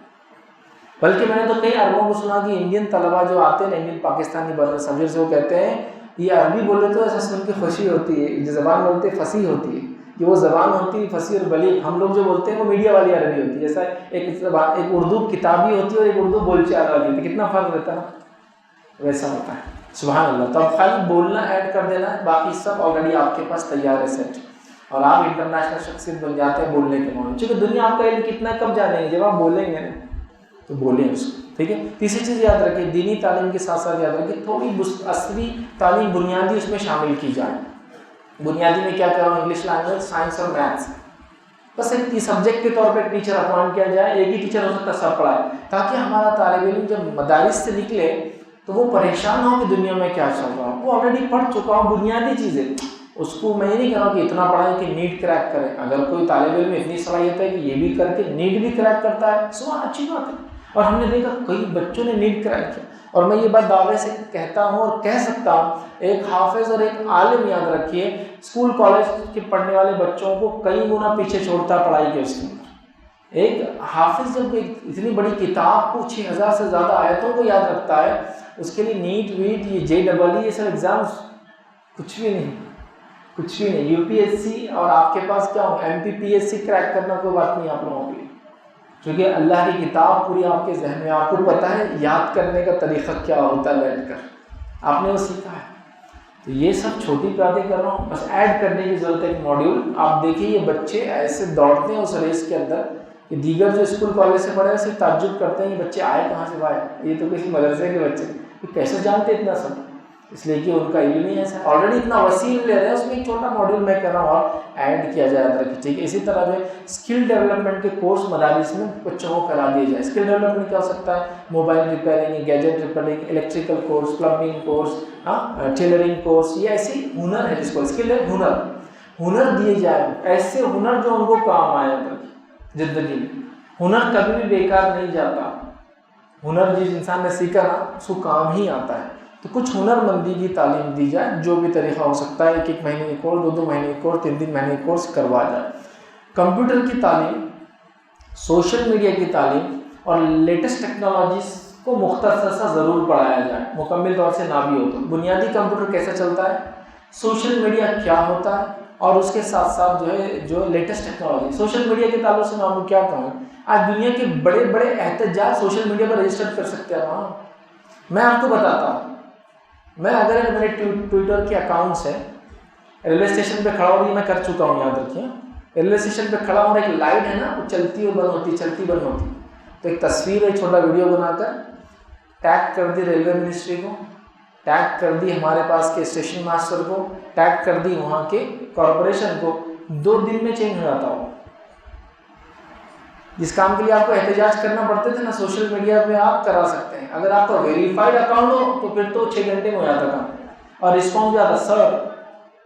بلکہ میں نے تو کئی عربوں کو سنا کہ انڈین طلبہ جو آتے ہیں، انڈین پاکستانی برر صغیر سے، وہ کہتے ہیں یہ عربی بولے تو ایسا سن کے خوشی ہوتی ہے، جو زبان بولتے فصیح ہوتی ہے، کہ وہ زبان ہوتی ہے فصیح اور بلیغ۔ ہم لوگ جو بولتے ہیں وہ میڈیا والی عربی ہوتی ہے، جیسا ایک اردو کتابی ہوتی ہے اور ایک اردو بول چال والی ہوتی ہے، کتنا فرق رہتا ہے نا، ویسا ہوتا ہے۔ سبحان اللہ۔ تو اب خالی بولنا ایڈ کر دینا ہے، باقی سب آلریڈی آپ کے پاس تیار ہے سیٹ، اور آپ انٹرنیشنل شخصیت بن جاتے ہیں بولنے کے معاملے۔ چونکہ دنیا آپ کا علم کتنا کب جانیں گے، جب آپ بولیں گے نا، تو بولیں اس کو، ٹھیک ہے۔ تیسری چیز یاد رکھیں، دینی تعلیم کے ساتھ ساتھ یاد رکھیں تھوڑی عصری تعلیم بنیادی اس میں شامل کی جائے۔ بنیادی میں کیا کر رہا ہوں، انگلش لینگویج، سائنس اور میتھس، بس ایک سبجیکٹ کے طور پہ ایک ٹیچر اپوائنٹ کیا جائے، ایک ہی ٹیچر ہو سکتا ہے سب پڑھائے، تاکہ ہمارا طالب علم جب مدارس سے نکلے تو وہ پریشان ہو کہ دنیا میں کیا چل رہا ہو، وہ آلریڈی پڑھ چکا ہو بنیادی چیزیں۔ اس کو میں یہ نہیں کہہ رہا ہوں کہ اتنا پڑھائے کہ نیٹ کریک کرے، اگر کوئی طالب علم میں اتنی صلاحیت ہے کہ یہ بھی کر کے نیٹ بھی کریک کرتا ہے، سبحان، اچھی بات ہے۔ اور ہم نے دیکھا کئی بچوں نے نیٹ کریک کیا، اور میں یہ بات دعوے سے کہتا ہوں اور کہہ سکتا ہوں، ایک حافظ اور ایک عالم یاد رکھیے، اسکول کالج کے پڑھنے والے بچوں کو کئی گنا پیچھے چھوڑتا ہے پڑھائی کے اس کے اندر۔ ایک حافظ جب اتنی بڑی کتاب کو 6000 سے زیادہ آیتوں کو یاد رکھتا ہے، اس کے لیے نیٹ ویٹ، یہ JEE، یہ سب ایگزامس کچھ بھی نہیں، کچھ بھی نہیں۔ UPSC اور آپ کے پاس کیا ہو، MPPSC کریک کرنا کوئی بات نہیں آپ لوگوں کے لیے، کیونکہ اللہ کی کتاب پوری آپ کے ذہن میں، آپ کو پتہ ہے یاد کرنے کا طریقہ کیا ہوتا ہے، بیٹھ کر آپ نے وہ سیکھا ہے۔ تو یہ سب چھوٹی باتیں کر رہا ہوں، بس ایڈ کرنے کی ضرورت ہے ایک ماڈیول۔ آپ دیکھیے یہ بچے ایسے دوڑتے ہیں اس ریس کے اندر کہ دیگر جو اسکول کالج سے پڑھے اسے تعجب کرتے ہیں یہ بچے آئے کہاں سے، بھائی یہ تو کسی مدرسے کے بچے، یہ کیسے جانتے اتنا سب، اس لیے کہ ان کا علم ہی ایسا آلریڈی اتنا وسیع لے رہے ہیں، اس میں ایک چھوٹا ماڈیول میں کہہ رہا ہوں اور ایڈ کیا جائے ادھر، ٹھیک ہے. اسی طرح جو ہے اسکل ڈیولپمنٹ کے کورس مدارس میں بچوں کو کرا دیے جائے. اسکل ڈیولپمنٹ کیا ہو سکتا ہے؟ Mobile repairing, gadget repairing, electrical course, plumbing course, tailoring course, یہ ایسی ہنر ہے جس کو اسکل ہے، ہنر دیے جائے، ایسے ہنر جو ان کو کام آئے زندگی میں. ہنر کبھی بھی بیکار نہیں جاتا، ہنر جس انسان نے سیکھا نا اس کو کام ہی آتا ہے. تو کچھ ہنر مندی کی تعلیم دی جائے، جو بھی طریقہ ہو سکتا ہے، 1 مہینے کی کورس، 2 مہینے کی کورس، 3 مہینے کی کورس کروا جائے. کمپیوٹر کی تعلیم، سوشل میڈیا کی تعلیم اور لیٹسٹ ٹیکنالوجیز کو مختصر سا ضرور پڑھایا جائے، مکمل طور سے نہ بھی ہو تو. بنیادی کمپیوٹر کیسے چلتا ہے، سوشل میڈیا کیا ہوتا ہے، اور اس کے ساتھ ساتھ جو لیٹسٹ ٹیکنالوجی. سوشل میڈیا کے تعلق سے میں آپ کو کیا کہوں، آج دنیا کے بڑے بڑے احتجاج سوشل میڈیا پر رجسٹر کر سکتے ہیں. ہاں میں آپ کو بتاتا ہوں، میں اگر میرے ٹویٹر کے اکاؤنٹس ہیں، ریلوے اسٹیشن پہ کھڑا ہو رہی میں کر چکا ہوں، یاد رکھیے، ریلوے اسٹیشن پہ کھڑا ہوں، ایک لائٹ ہے نا وہ چلتی اور بند ہوتی، چلتی بند ہوتی، تو ایک تصویر ایک چھوٹا ویڈیو بنا کر ٹیگ کر دی ریلوے منسٹری کو، ٹیگ کر دی ہمارے پاس کے اسٹیشن ماسٹر کو، ٹیگ کر دی وہاں کے کارپوریشن کو، 2 دن میں چینج ہو جاتا ہو. جس کام کے لیے آپ کو احتجاج کرنا پڑتے تھے نا، سوشل میڈیا پہ آپ کرا سکتے ہیں. اگر آپ کا ویریفائڈ اکاؤنٹ ہو تو پھر تو 6 گھنٹے میں ہو جاتا کام، اور رسپانس بھی آتا، سر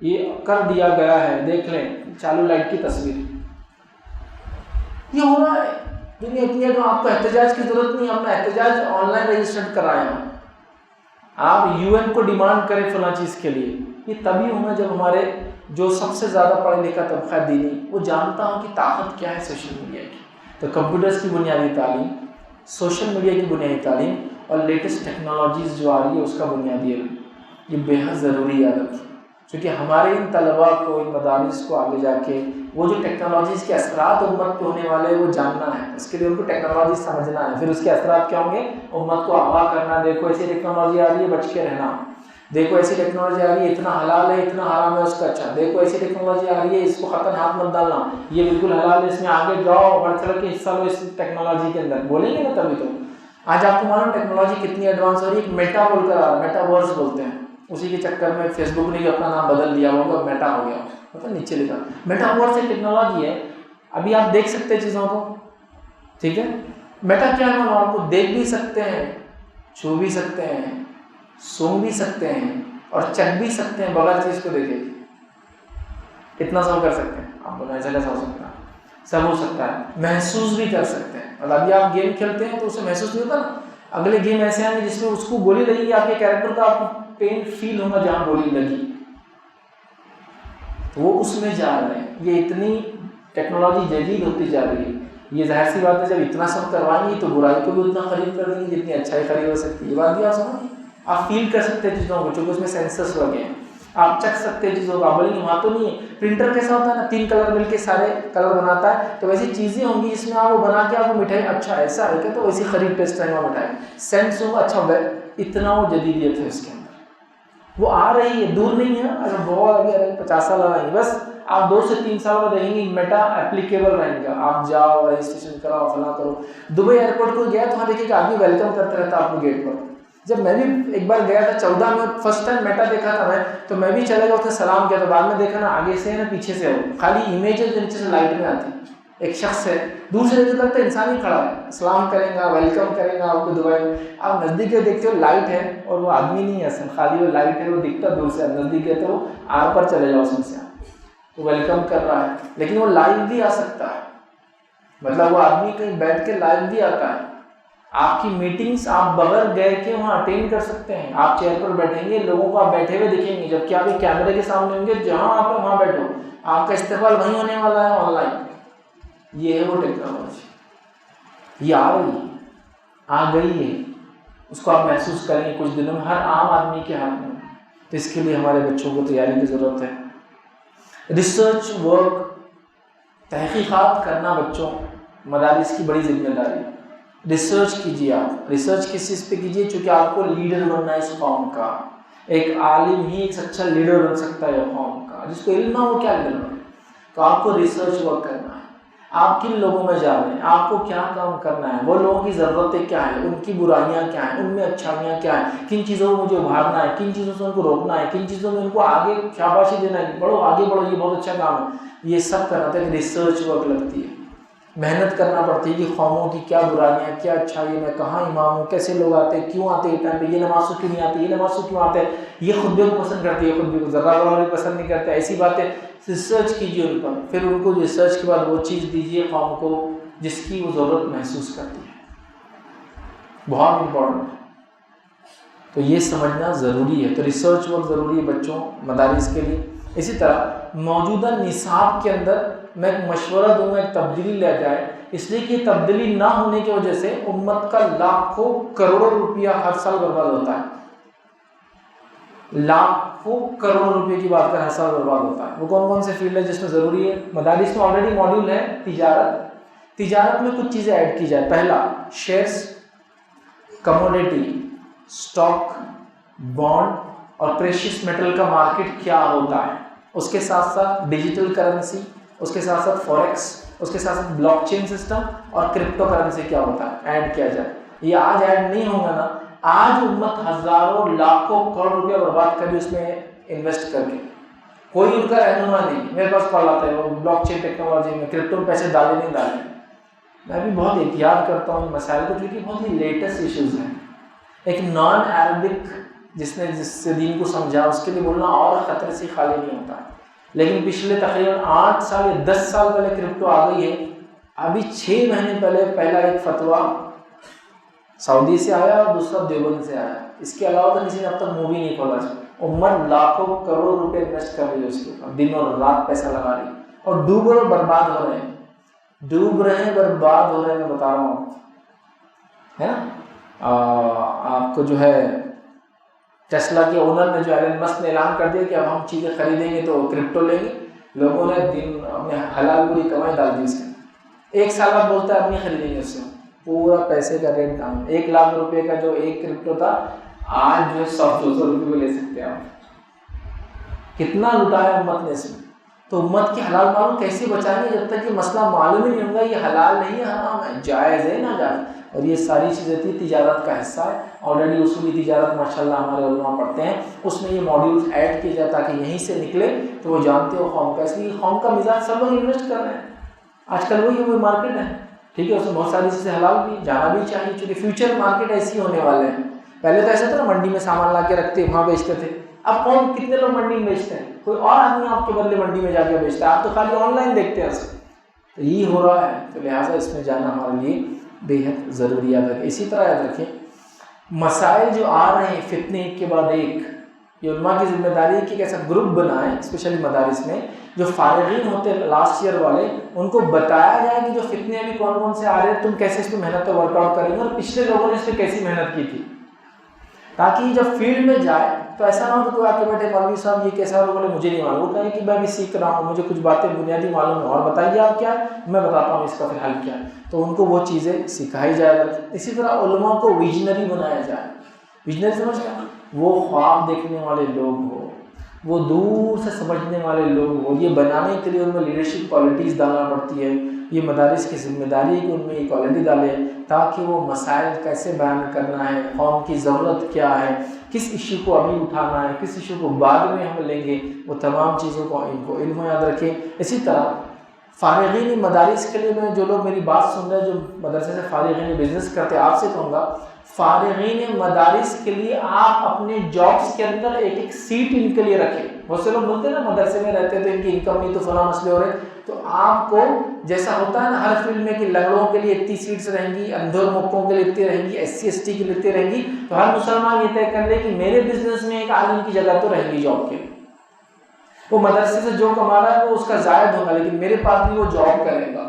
یہ کر دیا گیا ہے، دیکھ لیں، چالو لائٹ کی تصویر. یہ ہو رہا ہے دنیا اتنی ہے، تو آپ کو احتجاج کی ضرورت نہیں، اپنا احتجاج آن لائن رجسٹرڈ کرائیں. آپ UN کو ڈیمانڈ کریں فلاں چیز کے لیے. یہ تبھی ہونا جب ہمارے جو سب سے زیادہ پڑھا لکھا طبقہ دینی وہ جانتا ہوں کہ طاقت کیا ہے سوشل میڈیا کی. تو کمپیوٹرز کی بنیادی تعلیم، سوشل میڈیا کی بنیادی تعلیم اور لیٹسٹ ٹیکنالوجیز جو آ رہی ہے اس کا بنیادی علم، یہ بے حد ضروری ہے. چونکہ ہمارے ان طلباء کو، ان مدارس کو آگے جا کے وہ جو ٹیکنالوجیز کے اثرات امت پہ ہونے والے ہیں وہ جاننا ہے. اس کے لیے ان کو ٹیکنالوجی سمجھنا ہے، پھر اس کے اثرات کیا ہوں گے، امت کو آگاہ کرنا. دیکھو ایسی ٹیکنالوجی آ رہی ہے، بچ کے رہنا. دیکھو ایسی ٹیکنالوجی آ رہی ہے، اتنا حلال ہے، اتنا حرام ہے اس کا. اچھا دیکھو ایسی ٹیکنالوجی آ رہی ہے، اس کو خطرہ ہاتھ مت ڈالنا، یہ بالکل حلال ہے، اس میں آگے جاؤ، بڑھ چڑھ کے حصہ لو اس ٹیکنالوجی کے اندر. بولیں گے نا تبھی تو. آج آپ کو معلوم ٹیکنالوجی کتنی ایڈوانس ہو رہی ہے. ایک میٹا بول کر آ رہا ہے، میٹا ورس بولتے ہیں. اسی کے چکر میں فیس بک نے بھی اپنا نام بدل دیا ہوگا، میٹا ہو گیا، مطلب نیچے لکھا. میٹا ورس ایک ٹیکنالوجی ہے، ابھی آپ دیکھ سکتے ہیں چیزوں کو، ٹھیک ہے. میٹا کیا ہے، آپ کو دیکھ بھی سکتے ہیں، چھو بھی سکتے ہیں، سونگ بھی سکتے ہیں اور چک بھی سکتے ہیں بغیر چیز کو دیکھے. اتنا سب کر سکتے ہیں. آپ کو ایسا کیسا ہو سکتا ہے؟ سب ہو سکتا ہے. محسوس بھی کر سکتے ہیں. اور ابھی آپ گیم کھیلتے ہیں تو اسے محسوس نہیں ہوتا نا. اگلے گیم ایسے ہیں جس میں اس کو گولی لگی، آپ کے کیریکٹر کا آپ کو پین فیل ہوگا جہاں گولی لگی، وہ اس میں جا رہے ہیں. یہ اتنی ٹیکنالوجی جدید ہوتی جا رہی ہے. یہ ظاہر سی بات ہے جب اتنا سب کروائیں گے تو برائی کو بھی اتنا قریب کر دیں گے جتنی اچھائی قریب ہو سکتی ہے. یہ بات بھی آپ سمجھیں. آپ فیل کر سکتے ہیں چیزوں کو، چونکہ اس میں سینسرس لگے ہیں. آپ چکھ سکتے ہیں چیزوں کو. آپ بولیں گے وہاں تو نہیں ہے. پرنٹر کیسا ہوتا ہے نا، 3 کلر مل کے سارے کلر بناتا ہے، تو ویسی چیزیں ہوں گی جس میں آپ وہ بنا کے آپ کو مٹھائی، اچھا ایسا ہے کہ تو ویسی خرید ٹیسٹ ہے وہ مٹھائی سینس ہوگا. اچھا اتنا وہ جدیدیت ہے اس کے اندر، وہ آ رہی ہے، دور نہیں ہے. اگر بہت ابھی 50 سال آ رہی ہے، بس آپ 2 سے 3 سال میں دیکھیں گے میٹا اپلیکیبل رہیں گا. آپ جاؤ رجسٹریشن کراؤ فلاں کرو. دبئی ایئرپورٹ کو گیا تو وہاں دیکھیے کہ آدمی ویلکم کرتا رہتا آپ کو گیٹ پر. جب میں بھی ایک بار گیا تھا 14 میں، فرسٹ ٹائم میٹا دیکھا تھا میں، تو میں بھی چلا گیا، اس نے سلام کیا. تو بعد میں دیکھا نا آگے سے ہے نا پیچھے سے ہو، خالی امیج ہے جو نیچے سے لائٹ میں آتی. ایک شخص ہے، دور سے دیکھتے لگتا ہے انسان ہی کھڑا ہے، سلام کریں گا، ویلکم کریں گا آپ کو دبئی میں. آپ نزدیک کے دیکھتے ہو لائٹ ہے اور وہ آدمی نہیں ہے اصل، خالی وہ لائٹ ہے، وہ دکھتا دور سے. نزدیک گئے تو وہ آر پر چلے جاؤ، اس میں سے وہ ویلکم کر رہا ہے. لیکن وہ لائیو بھی آ سکتا ہے، مطلب وہ آدمی کہیں بیٹھ کے لائیو بھی آتا ہے. آپ کی میٹنگز آپ بغیر گئے کہ وہاں اٹینڈ کر سکتے ہیں. آپ چیئر پر بیٹھیں گے، لوگوں کو آپ بیٹھے ہوئے دکھیں گے، جبکہ آپ ایک کیمرے کے سامنے ہوں گے. جہاں آپ وہاں بیٹھو، آپ کا استقبال وہیں ہونے والا ہے آن لائن. یہ ہے وہ ٹیکنالوجی، یہ آ رہی ہے، آ گئی ہے. اس کو آپ محسوس کریں گے کچھ دنوں میں ہر عام آدمی کے ہاتھ میں. تو اس کے لیے ہمارے بچوں کو تیاری کی ضرورت ہے. ریسرچ ورک، تحقیقات کرنا بچوں مدارس کی بڑی ذمہ داری. ریسرچ کیجیے. آپ ریسرچ کس چیز پہ کیجیے؟ چونکہ آپ کو لیڈر بننا ہے اس قوم کا. ایک عالم ہی ایک اچھا لیڈر بن سکتا ہے قوم کا. جس کو علم نہ ہو کیا لیڈر بنے. تو آپ کو ریسرچ ورک کرنا ہے. آپ کن لوگوں میں جا رہے ہیں، آپ کو کیا کام کرنا ہے، وہ لوگوں کی ضرورتیں کیا ہیں، ان کی برائیاں کیا ہیں، ان میں اچھائیاں کیا ہیں، کن چیزوں کو مجھے ابھارنا ہے، کن چیزوں سے ان کو روکنا ہے، کن چیزوں میں ان کو آگے شاباشی دینا ہے، بڑھو آگے بڑھو، یہ بہت اچھا کام ہے. یہ سب کرنا تھا کہ ریسرچ ورک لگتی ہے، محنت کرنا پڑتی ہے کہ قوموں کی کیا برائیاں کیا اچھائی، میں کہاں امام ہوں، کیسے لوگ آتے ہیں، کیوں آتے ہیں ٹائم پہ، یہ نماز کیوں نہیں آتی، یہ نماز کیوں آتے ہیں، یہ خطبے کو پسند کرتے ہیں، خطبے کو ذرہ برابر بھی پسند نہیں کرتے. ایسی باتیں ریسرچ کیجیے ان پر، پھر ان کو ریسرچ کے بعد وہ چیز دیجیے قوم کو جس کی وہ ضرورت محسوس کرتی ہے. بہت امپورٹنٹ ہے، تو یہ سمجھنا ضروری ہے. تو ریسرچ ورک ضروری ہے بچوں مدارس کے لیے. اسی طرح موجودہ نصاب کے اندر میں ایک مشورہ دوں گا، ایک تبدیلی لے جائے، اس لیے کہ تبدیلی نہ ہونے کی وجہ سے امت کا لاکھوں کروڑوں روپیہ ہر سال برباد ہوتا ہے. لاکھوں کروڑ روپے کی بات کر ہر سال برباد ہوتا ہے. وہ کون کون سے فیلڈ ہے جس میں ضروری ہے؟ مدارس میں آلریڈی ماڈیول ہے تجارت میں کچھ چیزیں ایڈ کی جائے. پہلا، شیئرز، کموڈیٹی، اسٹاک، بانڈ اور پریشیس میٹل کا مارکیٹ کیا ہوتا ہے، اس کے ساتھ ساتھ ڈیجیٹل کرنسی، اس کے ساتھ ساتھ فوریکس، اس کے ساتھ ساتھ بلاک چین سسٹم اور کرپٹو کرنسی کیا ہوتا ہے، ایڈ کیا جائے. یہ آج ایڈ نہیں ہوگا نا، آج امت ہزاروں لاکھوں کروڑ روپیہ برباد کری اس میں انویسٹ کر کے، کوئی ان کا رہنما نہیں. میرے پاس کال آتا ہے وہ بلاک چین ٹیکنالوجی میں کرپٹو میں پیسے ڈالے نہیں ڈالے. میں بھی بہت احتیاط کرتا ہوں ان مسائل کو، کیونکہ بہت ہی لیٹسٹ ایشوز ہیں. ایک نان عربک جس سے دین کو سمجھا، اس کے لیے بولنا اور خطرے سے خالی نہیں ہوتا. لیکن پچھلے تقریباً 8 سال یا 10 سال پہلے کرپٹو آ گئی ہے. ابھی 6 مہینے پہلے پہلا ایک فتویٰ سعودی سے آیا اور دوسرا دیوبند سے آیا. اس کے علاوہ تو کسی نے اب تک منہ بھی نہیں کھولا. امت لاکھوں کروڑ روپے انویسٹ کر رہی ہے اس کے اوپر، دن اور رات پیسہ لگا رہی ہے، اور ڈوب اور برباد ہو رہے ہیں، برباد ہو رہے ہیں. میں بتا رہا ہوں ہے نا. آپ کو جو ہے ٹیسلا کے اونر نے جو ایلن مسک نے اعلان کر دیا کہ اب ہم چیزیں خریدیں گے تو کرپٹو لیں گے. لوگوں نے دن اپنے حلال پوری کمائی ڈال دی اس کے. 1 سال بعد بولتا ہے اب نہیں خریدیں گے، اس سے پورا پیسے کا ریٹ ڈاؤن. 1 لاکھ روپے کا جو ایک کرپٹو تھا، آج جو 100-200 روپے میں لے سکتے ہیں آپ. کتنا لٹایا امت نے اس میں. تو امت کے حلال مال کیسے بچائیں گے جب تک یہ مسئلہ معلوم ہی نہیں ہوگا یہ حلال نہیں ہے حرام ہے، جائز ہے ناجائز. اور یہ ساری چیزیں تھی تجارت کا حصہ ہے. آلریڈی اصولی تجارت ماشاءاللہ ہمارے علماء پڑھتے ہیں، اس میں یہ ماڈیولز ایڈ کیے جائے تاکہ یہیں سے نکلے تو وہ جانتے ہو قوم کا. اس لیے قوم کا مزاج سب لوگ انویسٹ کر رہے ہیں. آج کل وہی مارکیٹ ہے، ٹھیک ہے، اس میں بہت ساری چیزیں حلال بھی جانا بھی چاہیے، چونکہ فیوچر مارکیٹ ایسی ہونے والے ہیں. پہلے تو ایسا تھا نا، منڈی میں سامان لا کے رکھتے وہاں بیچتے تھے. اب کون کتنے لوگ منڈی میں بیچتے ہیں؟ کوئی اور آدمی آپ کے بدلے منڈی میں جا کے بیچتا ہے، آپ تو خالی آن لائن دیکھتے ہیں. تو یہ ہو رہا ہے، تو لہٰذا اس میں جانا ہمارے لیے بے حد ضروری یاد رکھیں. اسی طرح یاد رکھیں مسائل جو آ رہے ہیں فتنے ایک کے بعد ایک، یہ علماء کی ذمہ داری ہے کہ ایک ایسا گروپ بنائیں اسپیشلی مدارس میں، جو فارغین ہوتے ہیں لاسٹ ایئر والے، ان کو بتایا جائے کہ جو فتنے ابھی کون کون سے آ رہے ہیں تم کیسے اس پہ محنت پہ ورک آؤٹ کریں گے، اور پچھلے لوگوں نے اس پہ کیسی محنت کی تھی، تاکہ جب فیلڈ میں جائے تو ایسا نہ ہو کہ کوئی آ کے بیٹھے مولوی صاحب یہ کیسا ہو، بولے مجھے نہیں معلوم. وہ کہیں کہ میں بھی سیکھ رہا ہوں، مجھے کچھ باتیں بنیادی معلوم ہے، اور بتائیے آپ کیا ہے، میں بتاتا ہوں اس کا پھر حل کیا ہے. تو ان کو وہ چیزیں سکھائی جائے. اسی طرح علماء کو ویژنری بنایا جائے. ویژنری سمجھ گیا، وہ خواب دیکھنے والے لوگ ہو، وہ دور سے سمجھنے والے لوگ ہو. یہ بنانے کے لیے ان میں لیڈرشپ کوالٹیز ڈالنا پڑتی ہے. یہ مدارس کی ذمہ داری ہے کہ ان میں یہ کوالٹی ڈالے تاکہ وہ مسائل کیسے بیان کرنا ہے، قوم کی ضرورت کیا ہے، کس ایشو کو ابھی اٹھانا ہے، کس ایشو کو بعد میں ہم لیں گے، وہ تمام چیزوں کو ان کو علم یاد رکھیں. اسی طرح فارغین مدارس کے لیے میں جو لوگ میری بات سن رہے ہیں جو مدرسے سے فارغین بزنس کرتے ہیں، آپ سے کہوں گا فارغین مدارس کے لیے آپ اپنے جابس کے اندر ایک ایک سیٹ ان کے لیے رکھیں. بہت سے لوگ بولتے ہیں نا مدرسے میں رہتے تو ان کی انکم نہیں تو فلاں مسئلے ہو رہے. تو آپ کو جیسا ہوتا ہے نا ہر فیلڈ میں کہ لنگڑوں کے لیے اتنی سیٹس رہیں گی، اندھے اور مکوں کے لیے اتنی رہیں گی، SC ST کے لیے اتنی رہیں گی، تو ہر مسلمان یہ طے کر لے کہ میرے بزنس میں ایک عالم کی جگہ تو رہیں گی جاب کے. وہ مدرسے سے جو کما رہا ہے وہ اس کا زائد ہوگا، لیکن میرے پاس بھی وہ جاب کرے گا،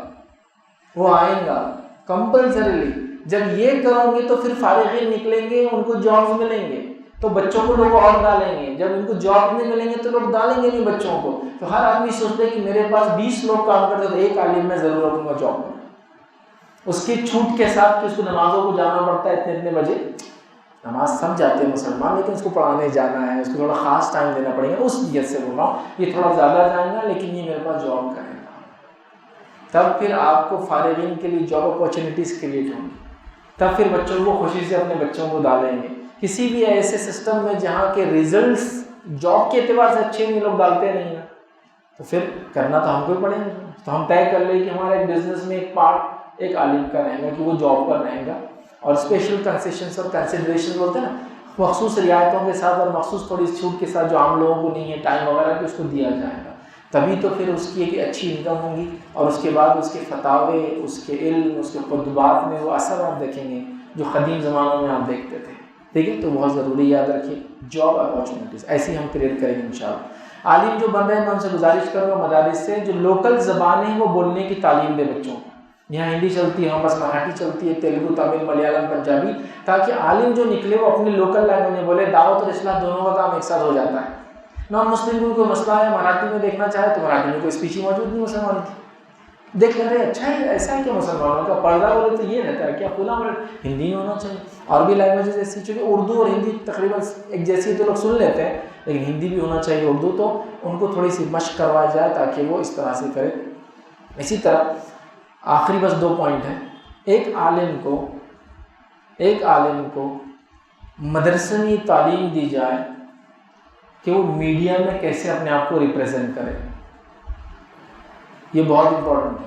وہ آئیں گا کمپلسریلی. جب یہ کرو گے تو پھر فارغین نکلیں گے، ان کو جابز ملیں گے تو بچوں کو لوگ اور ڈالیں گے. جب ان کو جاب نہیں ملیں گے تو لوگ ڈالیں گے نہیں بچوں کو. تو ہر آدمی سوچتے کہ میرے پاس 20 لوگ کام کرتے تو ایک عالم میں ضرور رکھوں گا جاب میں. اس کی چھوٹ کے ساتھ کہ اس کو نمازوں کو جانا پڑتا ہے اتنے بجے، نماز سب جاتے ہیں مسلمان، لیکن اس کو پڑھانے جانا ہے، اس کو تھوڑا خاص ٹائم دینا پڑے گا. اس نیت سے بول رہا ہوں یہ تھوڑا زیادہ جائے گا لیکن یہ میرے پاس جاب کرے گا. تب پھر آپ کو فارغین کے لیے جاب اپارچونیٹیز کریٹ ہوں گی، تب پھر بچوں کو خوشی سے اپنے بچوں کو ڈالیں گے۔ کسی بھی ایسے سسٹم میں جہاں کے ریزلٹس جاب کے اعتبار سے اچھے نہیں، لوگ ڈالتے نہیں ہیں، تو پھر کرنا تو ہم کو ہی پڑے گا۔ تو ہم طے کر لیں کہ ہمارا ایک بزنس میں ایک پارٹ ایک عالم کا رہے گا کہ وہ جاب پر رہے گا، اور اسپیشل کنسیشنس اور کنسیڈریشن بولتے ہیں نا، مخصوص رعایتوں کے ساتھ اور مخصوص تھوڑی چھوٹ کے ساتھ جو عام لوگوں کو نہیں ہے، ٹائم وغیرہ، کہ اس کو دیا جائے گا، تبھی تو پھر اس کی ایک اچھی انکم ہوں گی، اور اس کے بعد اس کے فتاوے، اس کے علم، اس کے خطبات میں وہ اثر آپ دیکھیں گے جو قدیم زمانوں میں آپ دیکھتے تھے۔ ٹھیک ہے، تو بہت ضروری یاد رکھیے جاب اپارچونیٹیز ایسی ہم کریٹ کریں گے انشاءاللہ۔ عالم جو بن رہے ہیں میں ان سے گزارش کروں گا مدارس سے جو لوکل زبانیں ہیں وہ بولنے کی تعلیم دے بچوں کو۔ یہاں ہندی چلتی ہے، ہم بس مراٹھی چلتی ہے، تیلگو، تمل، ملیالم، پنجابی، تاکہ عالم جو نکلے وہ اپنی لوکل لینگویج میں بولے۔ دعوت اور اصلاح دونوں کا کام ایک ساتھ ہو جاتا ہے۔ نان مسلم کو کوئی مسئلہ ہے مراٹھی میں دیکھنا چاہے تو مراٹھی میں کوئی اسپیچ ہی موجود نہیں مسلمان کی، دیکھ لیں رہے اچھا ہے، ایسا ہے کہ مسلمانوں کا پردہ بولے تو یہ رہتا ہے کیا فلاں ہندی میں ہونا چاہیے۔ اور بھی لینگویجز ایسی، چونکہ اردو اور ہندی تقریباً ایک جیسی تو لوگ سن لیتے ہیں، لیکن ہندی بھی ہونا چاہیے، اردو، تو ان کو تھوڑی سی مشق کروائی جائے تاکہ وہ اس طرح سے کرے۔ اسی طرح آخری بس 2 پوائنٹ ہیں۔ ایک عالم کو مدرسے میں تعلیم دی جائے کہ وہ میڈیا میں کیسے اپنے آپ کو ریپریزنٹ کرے، یہ بہت امپورٹنٹ ہے۔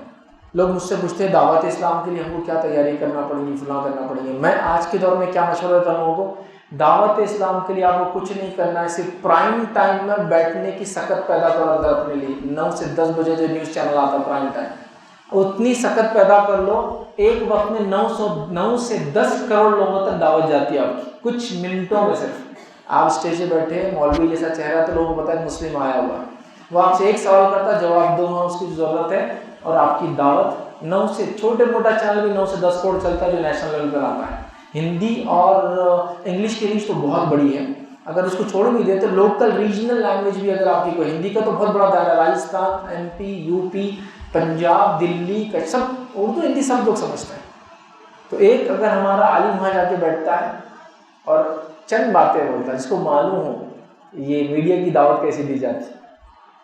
لوگ مجھ سے پوچھتے ہیں دعوت اسلام کے لیے ہم کو کیا تیاری کرنا پڑے گی، فلاں کرنا پڑے گی۔ میں آج کے دور میں کیا مشورہ دیتا ہوں لوگوں کو، دعوت اسلام کے لیے آپ کو کچھ نہیں کرنا ہے، صرف پرائم ٹائم میں بیٹھنے کی سکت پیدا کرو اندر اپنے لیے۔ 9 سے 10 بجے جو نیوز چینل آتا ہے پرائم ٹائم، اتنی سکت پیدا کر لو، ایک وقت میں 9 سے 10 کروڑ لوگوں تک دعوت جاتی ہے آپ کی کچھ منٹوں میں۔ صرف آپ اسٹیج پہ بیٹھے، مولوی جیسا چہرہ، تو لوگوں کو پتا ہے مسلم آیا ہوا ہے، وہ آپ سے ایک سوال کرتا ہے، جواب دو، اس کی ضرورت ہے، اور آپ کی دعوت 9 سے چھوٹے موٹا چینل بھی 9 سے 10 کروڑ چلتا ہے جو نیشنل لیول پر آتا ہے۔ ہندی اور انگلش کی ریچ تو بہت بڑی ہے، اگر اس کو چھوڑ بھی دیں تو لوکل ریجنل لینگویج بھی اگر آپ کی کوئی، ہندی کا تو بہت بڑا دائرہ، Rajasthan, MP, UP, Punjab, Delhi کا سب اردو ہندی سب لوگ سمجھتے ہیں۔ تو ایک اگر ہمارا عالم وہاں جا کے بیٹھتا ہے اور چند باتیں بولتا ہے جس کو معلوم ہو یہ میڈیا کی دعوت کیسے دی جاتی ہے،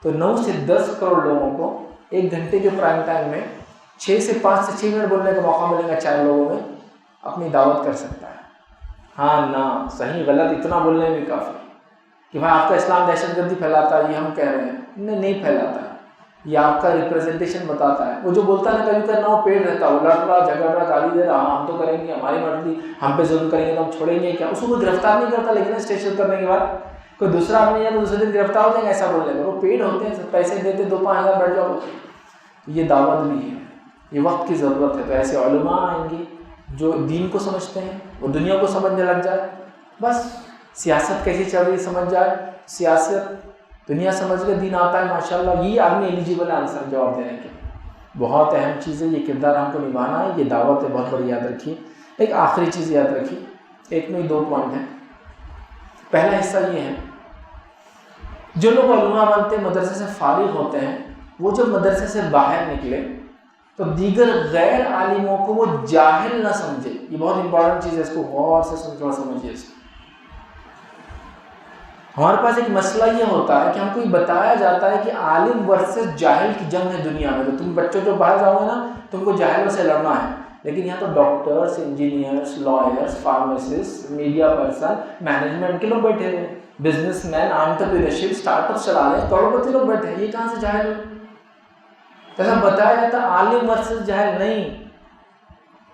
تو 9 سے 10 کروڑ لوگوں کو 1 گھنٹے کے پرائم ٹائم میں 5 سے 6 منٹ بولنے کا موقع ملے گا، 4 لوگوں میں اپنی دعوت کر سکتا ہے۔ ہاں نہ صحیح غلط اتنا بولنے میں کافی کہ بھائی آپ کا اسلام دہشت گردی پھیلاتا ہے، یہ ہم کہہ رہے ہیں نہیں پھیلاتا ہے، یہ آپ کا ریپریزنٹیشن بتاتا ہے۔ وہ جو بولتا ہے نا کبھی کرنا وہ پیڑ رہتا، وہ لڑ رہا، جھگڑ رہا، گالی دے رہا، ہم تو کریں گے، ہماری مرضی، ہم پہ ظلم کریں گے تو ہم چھوڑیں گے کیا، اس کو کوئی گرفتار نہیں کرتا، لیکن اسٹیشن کرنے کے بعد کوئی دوسرا آدمی ہے تو دوسرے دن گرفتار ہو جائیں گے، ایسا بول لیں گے۔ وہ پیڑ ہوتے ہیں، پیسے دیتے 2-5 ہزار بیٹھ جاؤ، یہ دعوت بھی ہے، یہ وقت کی ضرورت ہے۔ تو ایسے علماء آئیں گے جو دین کو سمجھتے ہیں، وہ دنیا کو سمجھنے لگ جائے، بس سیاست کیسی چل رہی سمجھ جائے، سیاست دنیا سمجھ کے دین آتا ہے ماشاءاللہ، یہ آدمی ایلیجیبل ہے آنسر جواب دینے کے۔ بہت اہم چیز ہے، یہ کردار ہم کو نبھانا ہے، یہ دعوت ہے، بہت بڑی یاد رکھیے۔ ایک آخری چیز یاد رکھیے، ایک میں 2 پوائنٹ ہیں۔ پہلا حصہ یہ ہے، جو لوگ علماء بنتے ہیں مدرسے سے فارغ ہوتے ہیں، وہ جب مدرسے سے باہر نکلے تو دیگر غیر عالموں کو وہ جاہل نہ سمجھے، یہ بہت امپورٹنٹ چیز ہے، اس کو غور سے سمجھیے۔ اس کو ہمارے پاس ایک مسئلہ یہ ہوتا ہے کہ ہم کو یہ بتایا جاتا ہے کہ عالم ورسز جاہل کی جنگ ہے دنیا میں، تو تم بچوں جو باہر جاؤ گے نا تم کو جاہلوں سے لڑنا ہے، لیکن یہاں تو doctors, engineers, lawyers, pharmacist, media person, management کے لوگ بیٹھے ہوئے، businessman, entrepreneurship, startup چلا رہے ہیں، کروڑپتی لوگ بیٹھے ہیں، یہ کہاں سے جاہل ہو؟ ایسا بتایا جاتا ہے عالم ورسز جاہل نہیں،